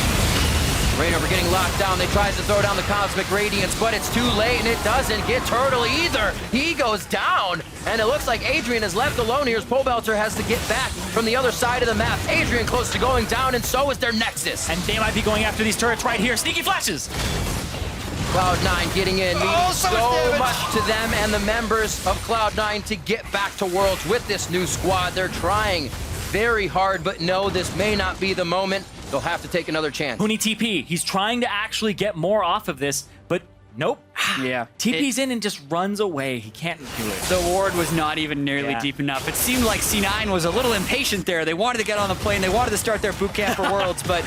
Rainover getting locked down. They tries to throw down the Cosmic Radiance, but it's too late, and it doesn't get Turtle either. He goes down, and it looks like Adrian is left alone here as Pobelter has to get back from the other side of the map. Adrian close to going down, and so is their Nexus. And they might be going after these turrets right here. Sneaky flashes. Cloud9 getting in means so much to them and the members of Cloud9 to get back to Worlds with this new squad. They're trying very hard, but no, this may not be the moment. They'll have to take another chance. Huni TP. He's trying to actually get more off of this, but nope. Yeah. TP's in and just runs away. He can't do it. The ward was not even nearly deep enough. It seemed like C9 was a little impatient there. They wanted to get on the plane. They wanted to start their boot camp for Worlds, but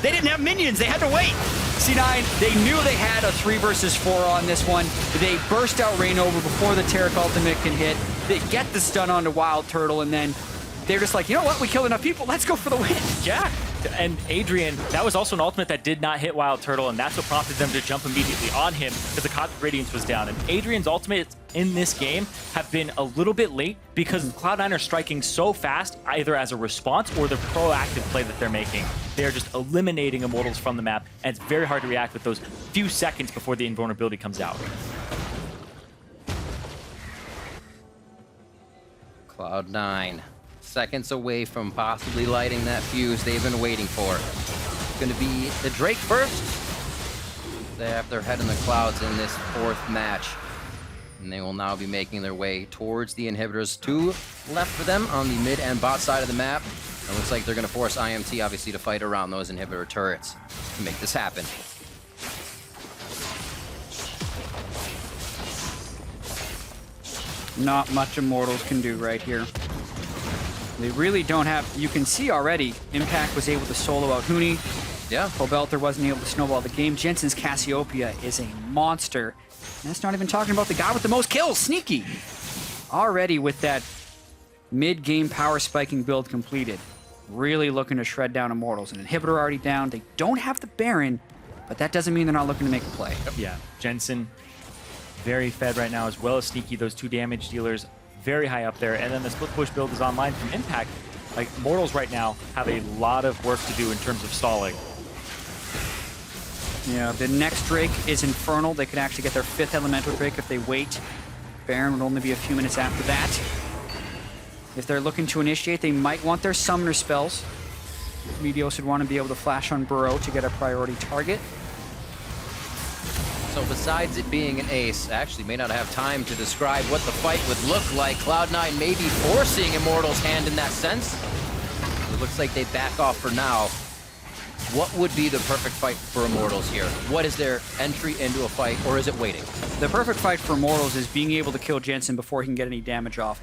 they didn't have minions. They had to wait. C9, they knew they had a 3 versus 4 on this one. They burst out Rainover before the Taric ultimate can hit. They get the stun onto Wild Turtle, and then they're just like, you know what? We killed enough people. Let's go for the win. Yeah. And Adrian, that was also an ultimate that did not hit Wild Turtle, and that's what prompted them to jump immediately on him because the Cosmic Radiance was down. And Adrian's ultimates in this game have been a little bit late because Cloud9 are striking so fast, either as a response or the proactive play that they're making. They are just eliminating Immortals from the map, and it's very hard to react with those few seconds before the invulnerability comes out. Cloud9, seconds away from possibly lighting that fuse they've been waiting for. It's going to be the Drake first. They have their head in the clouds in this 4th match. And they will now be making their way towards the inhibitors. 2 left for them on the mid and bot side of the map. It looks like they're going to force IMT, obviously, to fight around those inhibitor turrets to make this happen. Not much Immortals can do right here. They really don't have... You can see already, Impact was able to solo out Huni. Yeah. Pobelter wasn't able to snowball the game. Jensen's Cassiopeia is a monster. And that's not even talking about the guy with the most kills, Sneaky. Already with that mid-game power spiking build completed. Really looking to shred down Immortals. An inhibitor already down. They don't have the Baron, but that doesn't mean they're not looking to make a play. Yeah, Jensen very fed right now, as well as Sneaky, those 2 damage dealers very high up there. And then the split push build is online from Impact. Like, Immortals right now have a lot of work to do in terms of stalling. Yeah, the next Drake is Infernal. They could actually get their 5th Elemental Drake if they wait. Baron would only be a few minutes after that. If they're looking to initiate, they might want their Summoner spells. Meteos would want to be able to flash on Burrow to get a priority target. So besides it being an ace, I actually may not have time to describe what the fight would look like. Cloud9 may be forcing Immortals' hand in that sense. It looks like they back off for now. What would be the perfect fight for Immortals here? What is their entry into a fight, or is it waiting? The perfect fight for Immortals is being able to kill Jensen before he can get any damage off.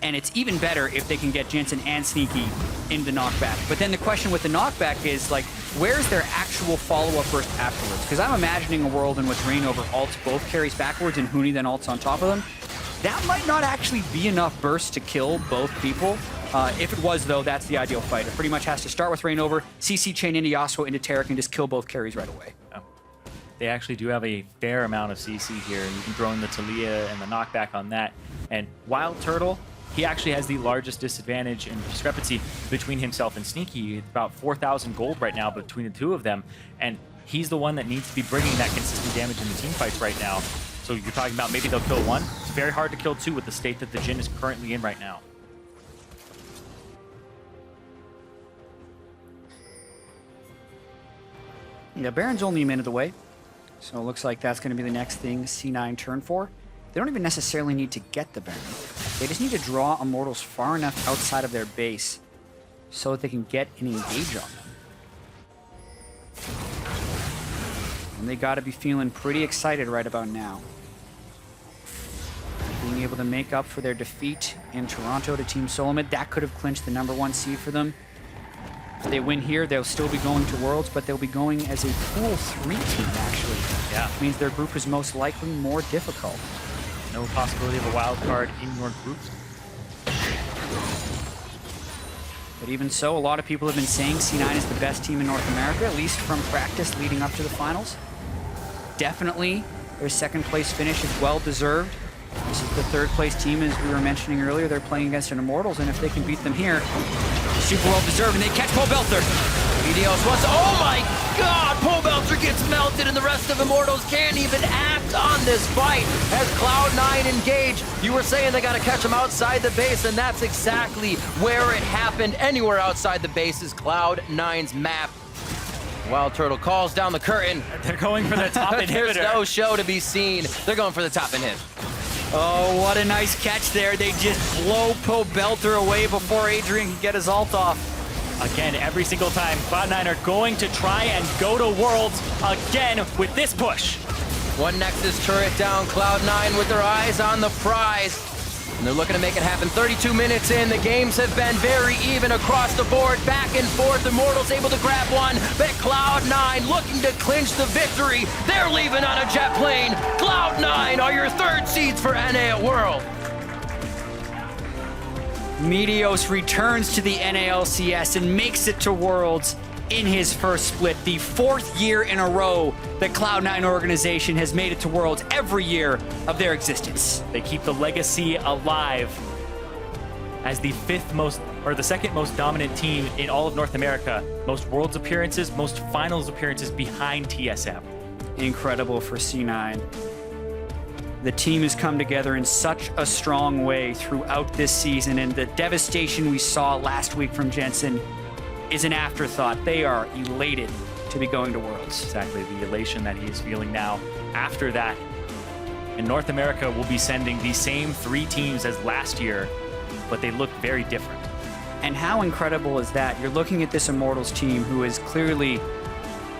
And it's even better if they can get Jensen and Sneaky in the knockback. But then the question with the knockback is, like, where's their actual follow-up burst afterwards? Because I'm imagining a world in which Reignover ults both carries backwards and Huni then ults on top of them. That might not actually be enough bursts to kill both people. If it was, though, that's the ideal fight. It pretty much has to start with Reignover, CC chain into Yasuo, into Taric, and just kill both carries right away. They actually do have a fair amount of CC here. You can throw in the Talia and the knockback on that. And Wild Turtle, he actually has the largest disadvantage and discrepancy between himself and Sneaky. It's about 4,000 gold right now between the 2 of them. And he's the one that needs to be bringing that consistent damage in the team fights right now. So you're talking about maybe they'll kill 1. It's very hard to kill 2 with the state that the Jhin is currently in right now. Yeah, Baron's only a minute away. So it looks like that's going to be the next thing C9 turn for. They don't even necessarily need to get the Baron. They just need to draw Immortals far enough outside of their base so that they can get an engage on them. And they got to be feeling pretty excited right about now. Being able to make up for their defeat in Toronto to Team Solomid, that could have clinched the #1 seed for them. If they win here, they'll still be going to Worlds, but they'll be going as a Pool 3 team, actually. Yeah. Which means their group is most likely more difficult. No possibility of a wild card in your group. But even so, a lot of people have been saying C9 is the best team in North America, at least from practice leading up to the finals. Definitely, their 2nd place finish is well-deserved. This is the 3rd place team, as we were mentioning earlier. They're playing against an Immortals, and if they can beat them here, super well-deserved, and they catch Pobelter. Meteos wants, oh my god! Pobelter gets melted, and the rest of Immortals can't even act on this fight as Cloud9 engage. You were saying they gotta catch him outside the base, and that's exactly where it happened. Anywhere outside the base is Cloud9's map. Wild Turtle calls down the curtain. They're going for the top inhibitor. There's no show to be seen. They're going for the top inhib. Oh, what a nice catch there. They just blow Pobelter away before Adrian can get his ult off. Again, every single time, Cloud9 are going to try and go to Worlds again with this push. One Nexus turret down, Cloud9 with their eyes on the prize. And they're looking to make it happen. 32 minutes in, the games have been very even across the board, back and forth. Immortals able to grab one, but Cloud9 looking to clinch the victory. They're leaving on a jet plane. Cloud9 are your 3rd seeds for NA at World. Meteos returns to the NALCS and makes it to Worlds. in his first split. The 4th year in a row the Cloud9 organization has made it to Worlds every year of their existence. They keep the legacy alive as the second most dominant team in all of North America. Most Worlds appearances, most Finals appearances behind TSM. Incredible for C9. The team has come together in such a strong way throughout this season, and the devastation we saw last week from Jensen is an afterthought. They are elated to be going to Worlds. Exactly, the elation that he is feeling now. After that, in North America, we'll be sending the same 3 teams as last year, but they look very different. And how incredible is that? You're looking at this Immortals team who is clearly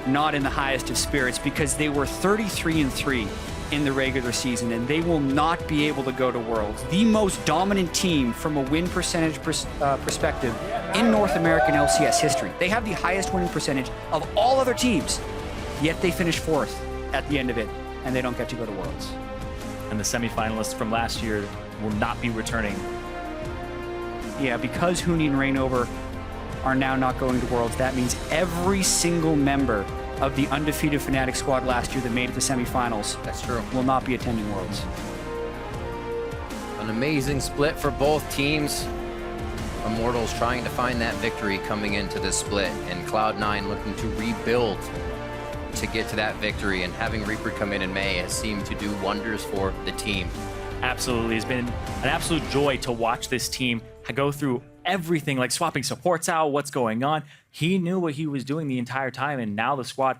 not in the highest of spirits because they were 33-3 in the regular season, and they will not be able to go to Worlds. The most dominant team from a win percentage perspective in North American LCS history. They have the highest winning percentage of all other teams, yet they finish 4th at the end of it, and they don't get to go to Worlds. And the semifinalists from last year will not be returning. Yeah, because Huni and Reignover are now not going to Worlds, that means every single member of the undefeated Fnatic squad last year that made it to semifinals That's true. will not be attending Worlds. An amazing split for both teams. Immortals trying to find that victory coming into this split, and Cloud9 looking to rebuild to get to that victory, and having Reaper come in May has seemed to do wonders for the team. Absolutely. It's been an absolute joy to watch this team go through everything, like swapping supports out, what's going on. He knew what he was doing the entire time, and now the squad,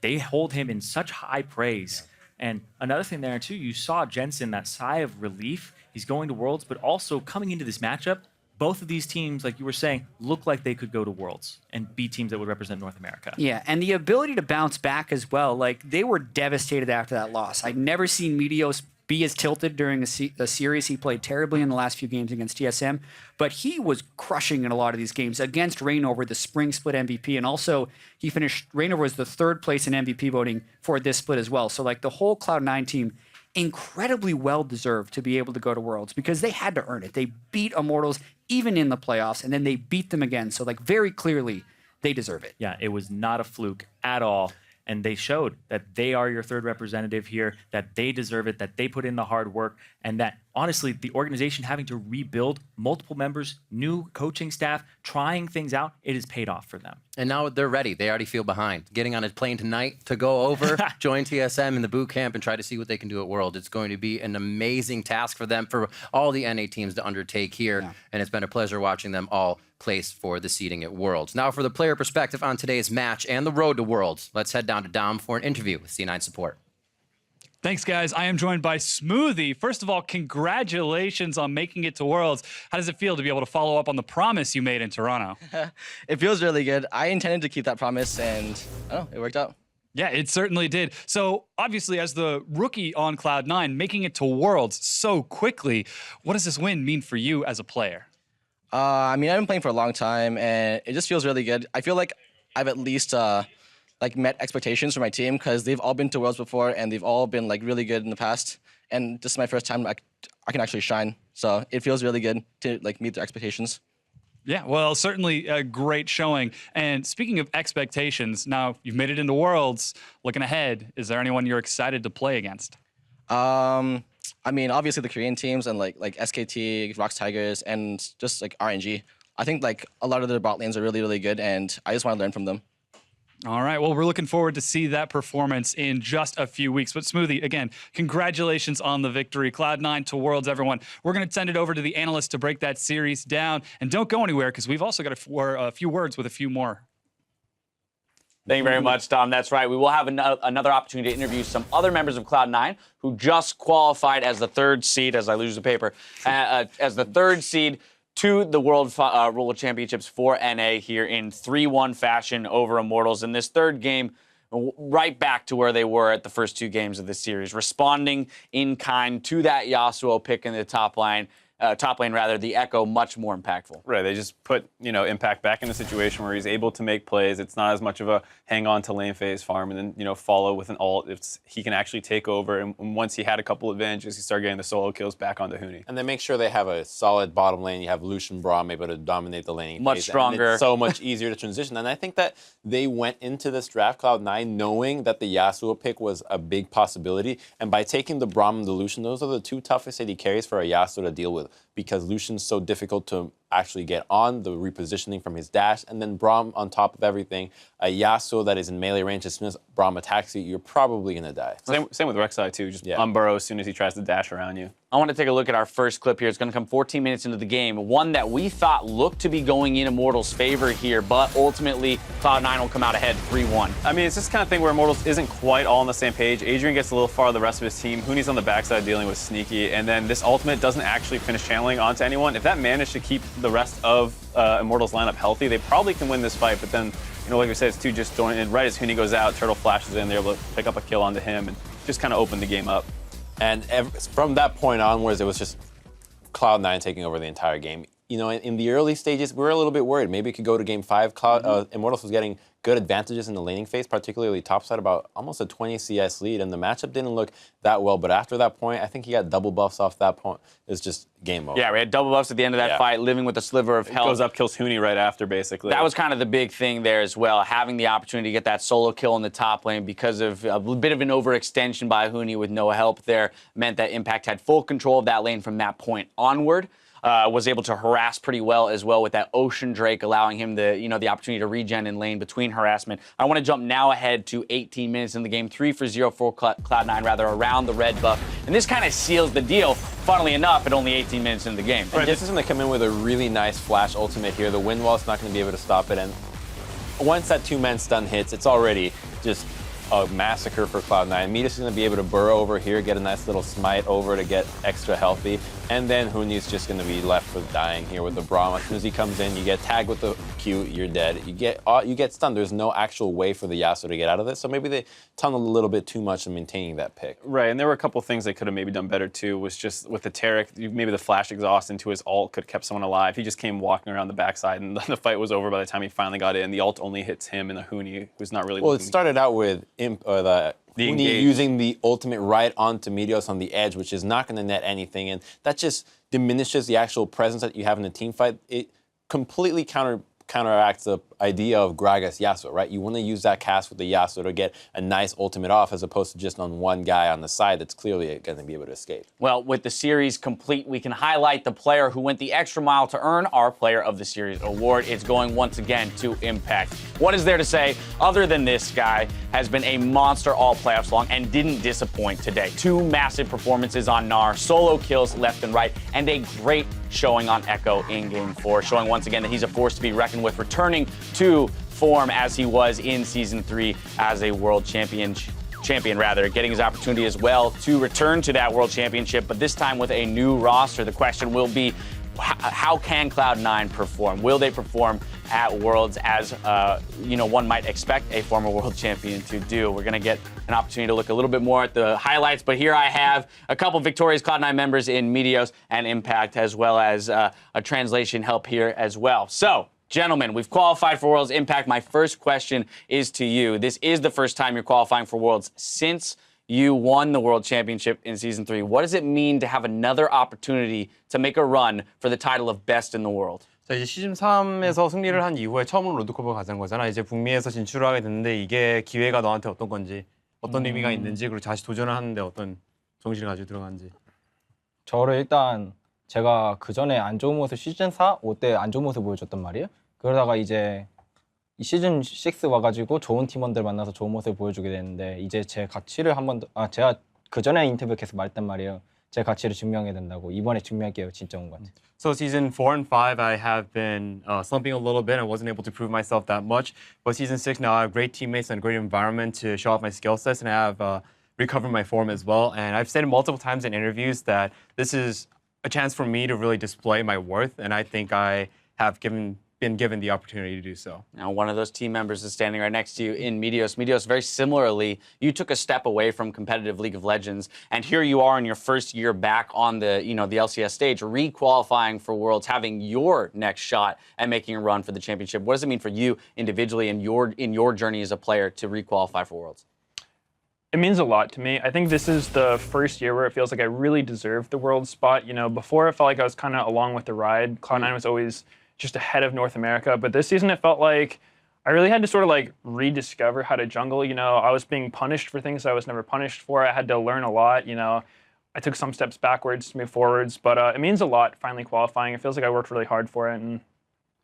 they hold him in such high praise. And another thing there too, you saw Jensen, that sigh of relief. He's going to Worlds, but also coming into this matchup, both of these teams, like you were saying, look like they could go to Worlds and be teams that would represent North America. Yeah, and the ability to bounce back as well. Like, they were devastated after that loss. I'd never seen Meteos be as tilted during a series. He played terribly in the last few games against TSM, but he was crushing in a lot of these games against Reignover, the spring split MVP, and also Reignover was the 3rd place in MVP voting for this split as well. So like the whole Cloud9 team, incredibly well deserved to be able to go to Worlds because they had to earn it. They beat Immortals even in the playoffs, and then they beat them again. So like very clearly, they deserve it. Yeah, it was not a fluke at all. And they showed that they are your 3rd representative here, that they deserve it, that they put in the hard work, and that, honestly, the organization having to rebuild multiple members, new coaching staff, trying things out, it has paid off for them. And now they're ready. They already feel behind. Getting on a plane tonight to go over, join TSM in the boot camp, and try to see what they can do at World. It's going to be an amazing task for them, for all the NA teams to undertake here. Yeah. And it's been a pleasure watching them all place for the seeding at Worlds. Now for the player perspective on today's match and the road to Worlds, let's head down to Dom for an interview with C9 support. Thanks, guys. I am joined by Smoothie. First of all, congratulations on making it to Worlds. How does it feel to be able to follow up on the promise you made in Toronto? It feels really good. I intended to keep that promise, and it worked out. Yeah, it certainly did. So, obviously, as the rookie on Cloud9, making it to Worlds so quickly, what does this win mean for you as a player? I've been playing for a long time, and it just feels really good. I feel like I've at least met expectations for my team because they've all been to Worlds before, and they've all been really good in the past. And this is my first time I can actually shine. So it feels really good to meet their expectations. Yeah, well, certainly a great showing. And speaking of expectations, now you've made it into Worlds. Looking ahead, is there anyone you're excited to play against? Obviously the Korean teams and like SKT, Rocks Tigers, and just RNG. I think a lot of their bot lanes are really, really good, and I just want to learn from them. All right, well, we're looking forward to see that performance in just a few weeks. But Smoothie, again, congratulations on the victory. Cloud9 to Worlds, everyone. We're going to send it over to the analysts to break that series down. And don't go anywhere, because we've also got a few words with a few more. Thank you very much, Tom. That's right. We will have another opportunity to interview some other members of Cloud9 who just qualified as the 3rd seed, as I lose the paper, as the 3rd seed to the World Championships for NA here in 3-1 fashion over Immortals. In this 3rd game, right back to where they were at the first 2 games of this series, responding in kind to that Yasuo pick in the top line, top lane rather, the Echo much more impactful. Right, they just put Impact back in a situation where he's able to make plays. It's not as much of a hang on to lane phase farm and then follow with an ult. He can actually take over, and once he had a couple advantages, he started getting the solo kills back onto Huni. And they make sure they have a solid bottom lane. You have Lucian Braum able to dominate the laning Much phase, stronger. and it's so much easier to transition. And I think that they went into this draft, Cloud9, knowing that the Yasuo pick was a big possibility. And by taking the Braum and the Lucian, those are the two toughest AD carries for a Yasuo to deal with, because Lucian's so difficult to actually get on, the repositioning from his dash, and then Braum on top of everything. A Yasuo that is in melee range, as soon as Braum attacks you, you're probably going to die. Same with Rek'Sai too, just unburrow as soon as he tries to dash around you. I want to take a look at our first clip here. It's going to come 14 minutes into the game. One that we thought looked to be going in Immortals' favor here, but ultimately Cloud9 will come out ahead 3-1. I mean, it's this kind of thing where Immortals isn't quite all on the same page. Adrian gets a little far the rest of his team. Huni's on the backside dealing with Sneaky, and then this ultimate doesn't actually finish channeling onto anyone. If that managed to keep the rest of Immortals' lineup healthy, they probably can win this fight, but then, like we said, it's too disjointed. Right as Huni goes out, Turtle flashes in, they're able to pick up a kill onto him and just kind of open the game up. And from that point onwards, it was just Cloud9 taking over the entire game. In the early stages, we were a little bit worried. Maybe it could go to game 5. Immortals was getting good advantages in the laning phase, particularly topside, about almost a 20 CS lead, and the matchup didn't look that well. But after that point, I think he got double buffs off that point. It was just game over. Yeah, we had double buffs at the end of that fight, living with a sliver of health. Goes up, kills Huni right after, basically. That was kind of the big thing there as well, having the opportunity to get that solo kill in the top lane because of a bit of an overextension by Huni with no help there, meant that Impact had full control of that lane from that point onward. Was able to harass pretty well as well with that Ocean Drake, allowing him the opportunity to regen in lane between harassment. I want to jump now ahead to 18 minutes in the game, 3-0 for Cloud9, rather, around the red buff. And this kind of seals the deal, funnily enough, at only 18 minutes into the game. And this is going to come in with a really nice flash ultimate here. The wind wall's not going to be able to stop it. And once that two-man stun hits, it's already just a massacre for Cloud9. Midas is going to be able to burrow over here, get a nice little smite over to get extra healthy, and then Huni's just going to be left with dying here with the Braum. As soon as he comes in, you get tagged with the Q, you're dead. You get stunned. There's no actual way for the Yasuo to get out of this, so maybe they tunneled a little bit too much in maintaining that pick. Right, and there were a couple things they could have maybe done better too, was just with the Taric, maybe the flash exhaust into his ult could have kept someone alive. He just came walking around the backside, and the fight was over by the time he finally got in. The ult only hits him and the Huni, who's not really Well, it started out with Huni engage. using the ultimate right onto Meteos on the edge, which is not going to net anything, and that just diminishes the actual presence that you have in a team fight. It completely counteracts the idea of Gragas Yasuo, right? You want to use that cast with the Yasuo to get a nice ultimate off, as opposed to just on one guy on the side that's clearly going to be able to escape. Well, with the series complete, we can highlight the player who went the extra mile to earn our Player of the Series award. It's going once again to Impact. What is there to say other than this guy has been a monster all playoffs long and didn't disappoint today? 2 massive performances on Gnar, solo kills left and right, and a great showing on Echo in Game 4, showing once again that he's a force to be reckoned with, returning to form as he was in Season 3 as a world champion, getting his opportunity as well to return to that world championship, but this time with a new roster. The question will be, how can Cloud9 perform? Will they perform at Worlds as one might expect a former world champion to do? We're going to get an opportunity to look a little bit more at the highlights, but here I have a couple victorious Cloud9 members in Meteos and Impact, as well as a translation help here as well. So, gentlemen, we've qualified for Worlds. Impact, my first question is to you. This is the first time you're qualifying for Worlds since you won the World Championship in Season 3. What does it mean to have another opportunity to make a run for the title of Best in the World? 자, 이제 시즌 3에서 승리를 한 이후에 처음으로 롤드컵을 가진 거잖아. 이제 북미에서 진출을 하게 됐는데 이게 기회가 너한테 어떤 건지, 어떤 의미가 있는지, 그리고 다시 도전을 하는데 어떤 정신을 가지고 들어가는지. 저를 일단 제가 그 전에 안 좋은 모습 시즌 4, 5 때 안 좋은 모습 보여줬단 말이에요. 그러다가 이제 이 시즌 6 와가지고 좋은 팀원들 만나서 좋은 모습을 보여주게 되는데 이제 제 가치를 제가 그 전에 인터뷰 계속 말했단 말이에요. 제 가치를 증명해야 된다고. 이번에 증명할게요. 진짜 온 것 같아요. So season 4 and 5, I have been slumping a little bit. I wasn't able to prove myself that much. But season 6 now, I have great teammates and a great environment to show off my skill sets, and I have recovered my form as well. And I've said multiple times in interviews that this is a chance for me to really display my worth, and I think I have given been given the opportunity to do so. Now, one of those team members is standing right next to you in Meteos. Meteos, very similarly, you took a step away from competitive League of Legends, and here you are in your first year back on the, the LCS stage, re-qualifying for Worlds, having your next shot at making a run for the championship. What does it mean for you individually in your journey as a player to re-qualify for Worlds? It means a lot to me. I think this is the first year where it feels like I really deserve the World spot. Before it felt like I was kind of along with the ride. Cloud9 was always just ahead of North America, but this season it felt like I really had to sort of like rediscover how to jungle. I was being punished for things I was never punished for. I had to learn a lot. I took some steps backwards to move forwards, but it means a lot finally qualifying. It feels like I worked really hard for it, and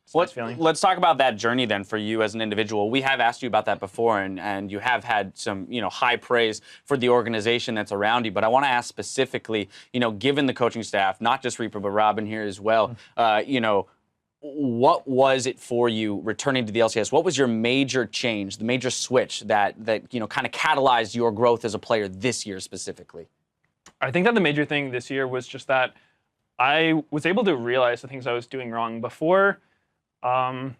it's a nice feeling. Let's talk about that journey then for you as an individual. We have asked you about that before, and you have had some high praise for the organization that's around you. But I want to ask specifically, given the coaching staff, not just Reaper but Robin here as well, what was it for you returning to the LCS? What was your major change, the major switch that kind of catalyzed your growth as a player this year specifically? I think that the major thing this year was just that I was able to realize the things I was doing wrong. Before, everyone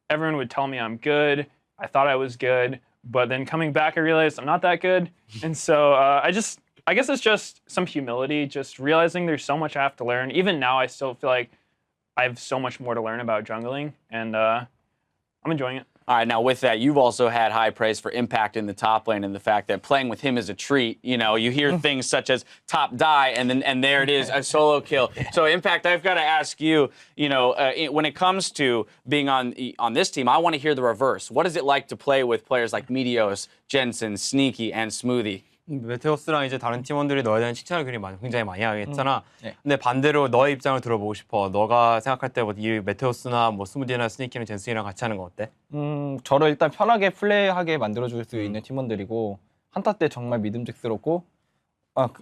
would tell me I'm good. I thought I was good, but then coming back, I realized I'm not that good. And so I guess it's just some humility, just realizing there's so much I have to learn. Even now, I still feel like I have so much more to learn about jungling, and I'm enjoying it. All right, now with that, you've also had high praise for Impact in the top lane and the fact that playing with him is a treat. You hear things such as top die, and there it is, a solo kill. So Impact, I've got to ask you, when it comes to being on this team, I want to hear the reverse. What is it like to play with players like Meteos, Jensen, Sneaky, and Smoothie? 메테오스랑 이제 다른 팀원들이 너에 대한 칭찬을 굉장히 많이 하겠잖아. 근데 반대로 너의 입장을 들어보고 싶어. 너가 생각할 때 이 메테오스나 스무디나 스니키는 젠슨이랑 같이 하는 거 어때? 저를 일단 편하게 플레이하게 만들어줄 수 있는 팀원들이고 한타 때 정말 믿음직스럽고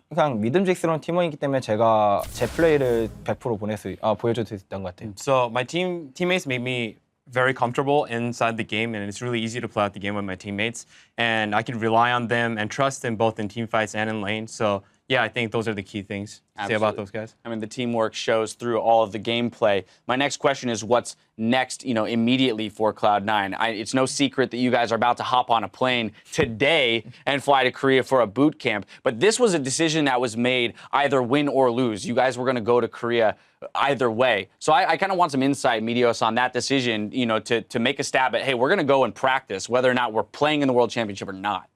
그냥 믿음직스러운 팀원이기 때문에 제가 제 플레이를 100% 보여줄 수 있던 것 같아요. So my teammates made me very comfortable inside the game, and it's really easy to play out the game with my teammates. And I can rely on them and trust them both in team fights and in lane. So yeah, I think those are the key things to say about those guys. I mean, the teamwork shows through all of the gameplay. My next question is what's next, immediately for Cloud9? It's no secret that you guys are about to hop on a plane today and fly to Korea for a boot camp. But this was a decision that was made either win or lose. You guys were going to go to Korea either way. So I kind of want some insight, Meteos, on that decision, to make a stab at, hey, we're going to go and practice whether or not we're playing in the World Championship or not.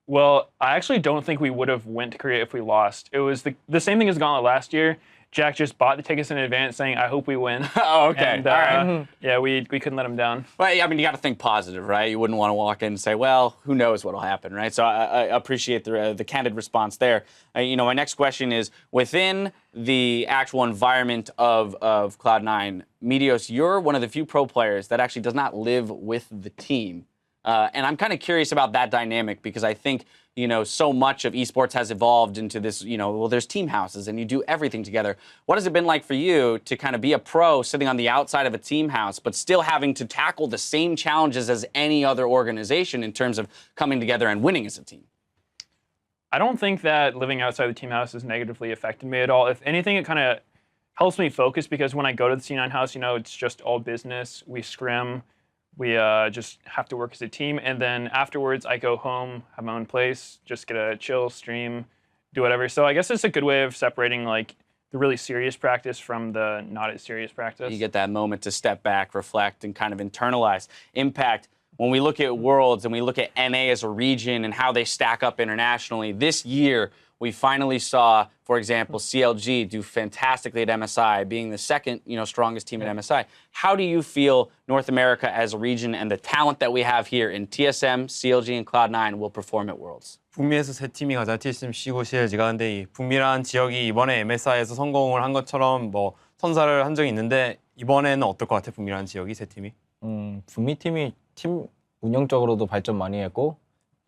Well, I actually don't think we would have went to Korea if we lost. It was the same thing as Gauntlet last year. Jack just bought the tickets in advance saying, I hope we win. Oh, okay. And, all right. Yeah, we couldn't let him down. Well, I mean, you got to think positive, right? You wouldn't want to walk in and say, well, who knows what will happen, right? So I appreciate the candid response there. My next question is, within the actual environment of Cloud9, Meteos, you're one of the few pro players that actually does not live with the team. And I'm kind of curious about that dynamic because I think, so much of esports has evolved into this, there's team houses and you do everything together. What has it been like for you to kind of be a pro sitting on the outside of a team house, but still having to tackle the same challenges as any other organization in terms of coming together and winning as a team? I don't think that living outside the team house has negatively affected me at all. If anything, it kind of helps me focus because when I go to the C9 house, it's just all business. We scrim. We just have to work as a team. And then afterwards, I go home, have my own place, just get a chill, stream, do whatever. So I guess it's a good way of separating like the really serious practice from the not as serious practice. You get that moment to step back, reflect, and kind of internalize. Impact, when we look at Worlds and we look at NA as a region and how they stack up internationally, this year we finally saw, for example, CLG do fantastically at MSI, being the second, strongest team at MSI. How do you feel North America as a region and the talent that we have here in TSM, CLG, and Cloud9 will perform at Worlds? 북미에서 세 팀이 가자. TSM, C고 CLG가. 근데 이 북미라는 지역이 이번에 MSI에서 성공을 한 것처럼 선사를 한 적이 있는데 이번에는 어떨 것 같아? 북미라는 지역이 세 팀이? 북미 팀이 팀 운영적으로도 발전 많이 했고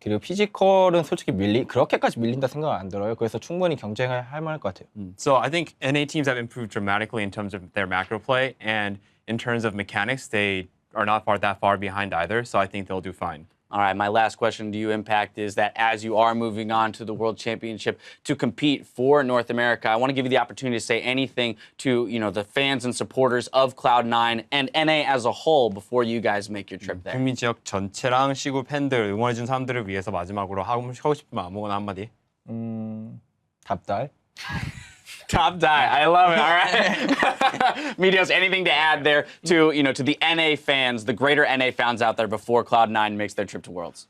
그리고 피지컬은 솔직히 그렇게까지 밀린다 생각 안 들어요. 그래서 충분히 경쟁할 만할 것 같아요. So I think NA teams have improved dramatically in terms of their macro play, and in terms of mechanics, they are not that far behind either. So I think they'll do fine. All right, my last question to you, Impact, is that as you are moving on to the World Championship to compete for North America, I want to give you the opportunity to say anything to, the fans and supporters of Cloud9 and NA as a whole before you guys make your trip there. 국민 지역 전체랑 시구 팬들, 응원해준 사람들을 위해서 마지막으로 하고 싶으면 아무거나 한마디. 답달. Top die. I love it. All right. Meteos, anything to add there to, to the NA fans, the greater NA fans out there before Cloud9 makes their trip to Worlds?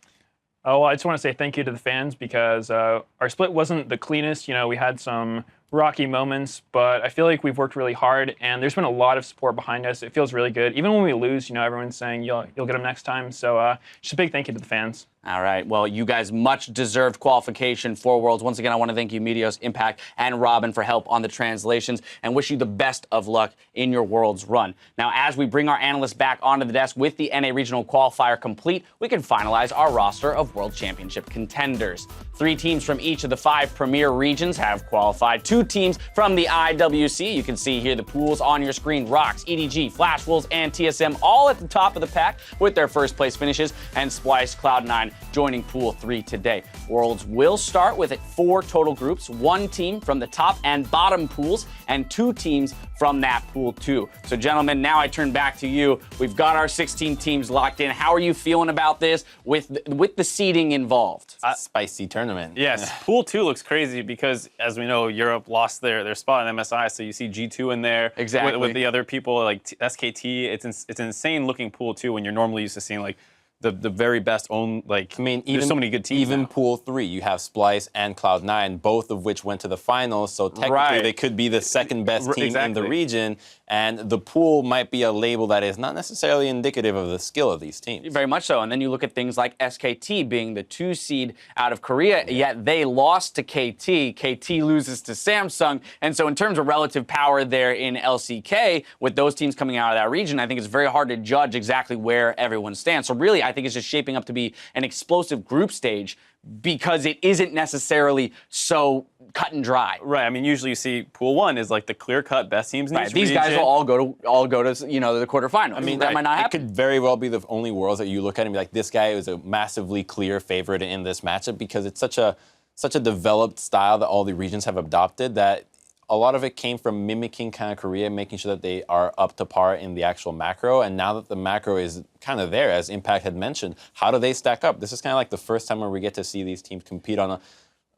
Oh, well, I just want to say thank you to the fans because our split wasn't the cleanest. We had some rocky moments, but I feel like we've worked really hard, and there's been a lot of support behind us. It feels really good. Even when we lose, everyone's saying you'll get them next time. So just a big thank you to the fans. All right. Well, you guys much-deserved qualification for Worlds. Once again, I want to thank you, Meteos, Impact, and Robin for help on the translations and wish you the best of luck in your Worlds run. Now, as we bring our analysts back onto the desk with the NA Regional Qualifier complete, we can finalize our roster of World Championship contenders. 3 teams from each of the 5 premier regions have qualified. 2 teams from the IWC. You can see here the pools on your screen. ROX, EDG, Flash Wolves, and TSM all at the top of the pack with their first place finishes, and Splice, Cloud9 joining Pool 3 today. Worlds will start with 4 total groups, 1 team from the top and bottom pools, and 2 teams from that Pool 2. So, gentlemen, now I turn back to you. We've got our 16 teams locked in. How are you feeling about this with the seeding involved? Spicy tournament. Yes, Pool 2 looks crazy because, as we know, Europe lost their spot in MSI, so you see G2 in there. Exactly. With the other people like SKT. It's an insane looking Pool 2 when you're normally used to seeing like the very best own, there's so many good teams. Even now. Pool 3, you have Splice and Cloud9, both of which went to the finals, so technically they could be the second best team in the region, and the pool might be a label that is not necessarily indicative of the skill of these teams. Very much so, and then you look at things like SKT being the 2 seed out of Korea, yet they lost to KT. KT loses to Samsung, and so in terms of relative power there in LCK, with those teams coming out of that region, I think it's very hard to judge exactly where everyone stands. So really, I think it's just shaping up to be an explosive group stage because it isn't necessarily so cut and dry. Right. I mean, usually you see Pool 1 is like the clear-cut best teams in each These region. guys will all go to the quarterfinals. I mean, that might not happen. It could very well be the only Worlds that you look at and be like, this guy is a massively clear favorite in this matchup because it's such a developed style that all the regions have adopted that a lot of it came from mimicking kind of Korea, making sure that they are up to par in the actual macro. And now that the macro is kind of there, as Impact had mentioned, how do they stack up? This is kind of like the first time where we get to see these teams compete on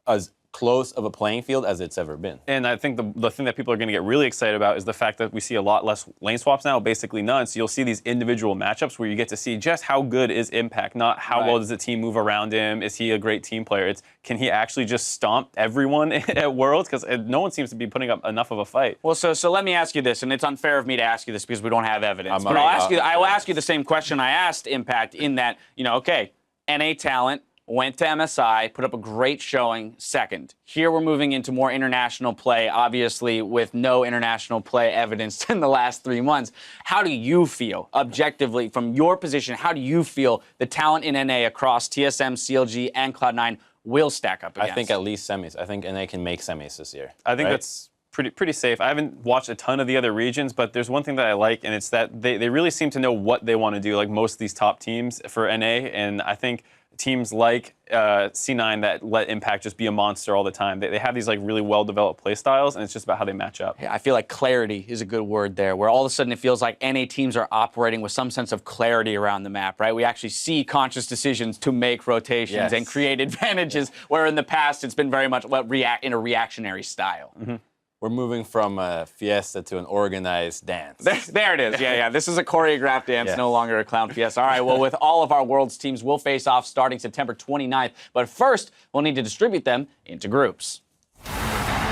as close of a playing field as it's ever been. And I think the thing that people are going to get really excited about is the fact that we see a lot less lane swaps now, basically none. So you'll see these individual matchups where you get to see just how good is Impact, not how well does the team move around him. Is he a great team player? It's can he actually just stomp everyone at Worlds? Because no one seems to be putting up enough of a fight. Well, so let me ask you this, and it's unfair of me to ask you this because we don't have evidence. But I will ask you the same question I asked Impact in that, okay, NA talent, went to MSI, put up a great showing, second. Here we're moving into more international play, obviously with no international play evidence in the last 3 months. How do you feel, objectively, from your position, how do you feel the talent in NA across TSM, CLG, and Cloud9 will stack up against? I think at least semis. I think NA can make semis this year. I think that's pretty safe. I haven't watched a ton of the other regions, but there's one thing that I like, and it's that they really seem to know what they want to do, like most of these top teams for NA, and I think teams like C9 that let Impact just be a monster all the time. They have these like really well-developed play styles, and it's just about how they match up. Yeah, I feel like clarity is a good word there, where all of a sudden it feels like NA teams are operating with some sense of clarity around the map, right? We actually see conscious decisions to make rotations and create advantages, where in the past it's been very much in a reactionary style. Mm-hmm. We're moving from a fiesta to an organized dance. There it is. Yeah. This is a choreographed dance, no longer a clown fiesta. All right, well, with all of our Worlds teams, we'll face off starting September 29th. But first, we'll need to distribute them into groups.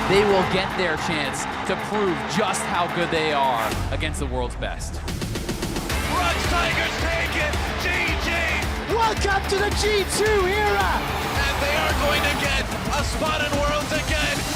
They will get their chance to prove just how good they are against the world's best. Runs Tigers take it. GG. Welcome to the G2 era. And they are going to get a spot in Worlds again.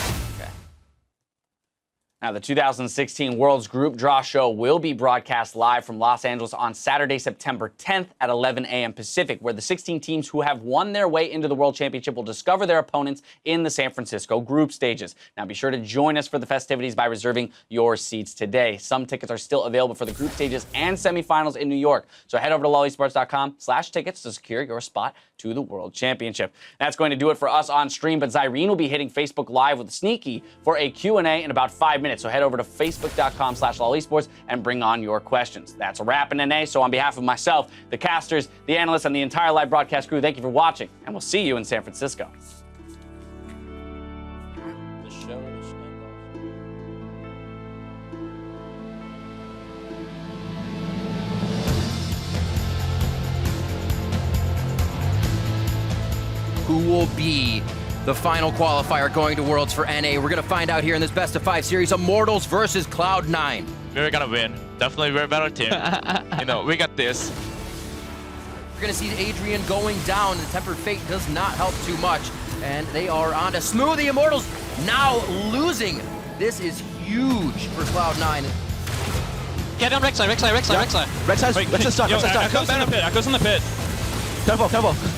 Now, the 2016 Worlds Group Draw Show will be broadcast live from Los Angeles on Saturday, September 10th at 11 a.m. Pacific, where the 16 teams who have won their way into the World Championship will discover their opponents in the San Francisco group stages. Now, be sure to join us for the festivities by reserving your seats today. Some tickets are still available for the group stages and semifinals in New York. So head over to lolesports.com/tickets to secure your spot to the World Championship. That's going to do it for us on stream, but Zyrene will be hitting Facebook Live with Sneaky for a Q&A in about 5 minutes. So head over to facebook.com/lolesports and bring on your questions. That's a wrap in NA. So on behalf of myself, the casters, the analysts, and the entire live broadcast crew, thank you for watching, and we'll see you in San Francisco. Who will be the final qualifier going to Worlds for NA? We're going to find out here in this best of 5 series. Immortals versus Cloud9. We're going to win. Definitely we're a better team. We got this. We're going to see Adrian going down. The Tempered Fate does not help too much. And they are on to Smoothie. Immortals now losing. This is huge for Cloud9. Get on Rek'Sai. Rek'Sai's stuck. Echo's in the pit. Echo's in the pit. Careful.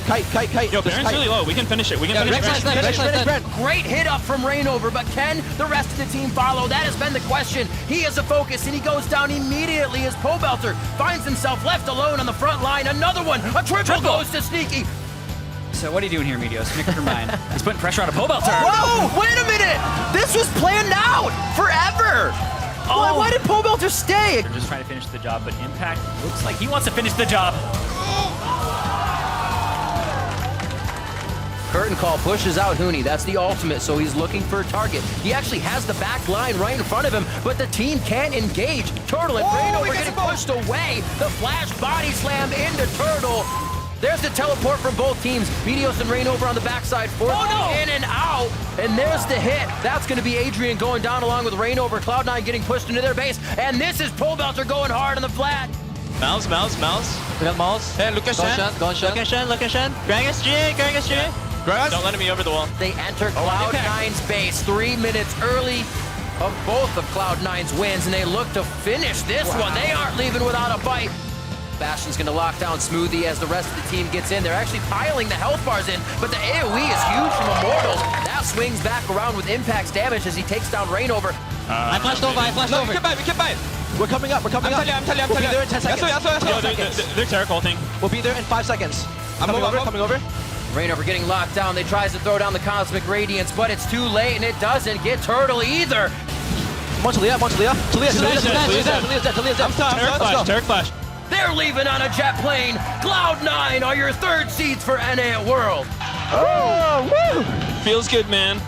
Kite. Yo, Baron's really low. We can finish it. We can finish it. Great hit up from Rainover, but can the rest of the team follow? That has been the question. He is a focus, and he goes down immediately as Pobelter finds himself left alone on the front line. Another one. A triple goes to Sneaky. So what are you doing here, Meteos? Make up your mind. He's putting pressure on a Pobelter. Whoa! Wait a minute! This was planned out forever! Why did Pobelter stay? They're just trying to finish the job, but Impact looks like he wants to finish the job. Curtain call pushes out Huni. That's the ultimate, so he's looking for a target. He actually has the back line right in front of him, but the team can't engage. Turtle and Rainover getting pushed away. The flash body slam into Turtle. There's the teleport from both teams. Meteos and Rainover on the backside, in and out. And there's the hit. That's going to be Adrian going down along with Rainover. Cloud9 getting pushed into their base. And this is Pobelter going hard on the flat. Mouse. We got Mouse. Hey, look at Shen. Look at Shen. Greg SG. Don't let him be over the wall. They enter Cloud9's base 3 minutes early of both of Cloud9's wins, and they look to finish this one. They aren't leaving without a fight. Bastion's going to lock down Smoothie as the rest of the team gets in. They're actually piling the health bars in, but the AoE is huge from Immortals. That swings back around with Impact's damage as he takes down Rainover. I flashed over. We can buy. We're coming up. I'm telling you. We'll be there in 10 seconds. They're Terra culting. We'll be there in 5 seconds. Coming over. Rainover getting locked down. They tries to throw down the Cosmic Radiance, but it's too late, and it doesn't get Turtle either. Talia. Talia's dead. Terra Flash. They're leaving on a jet plane. Cloud9 are your 3rd seeds for NA at World. Feels good, man.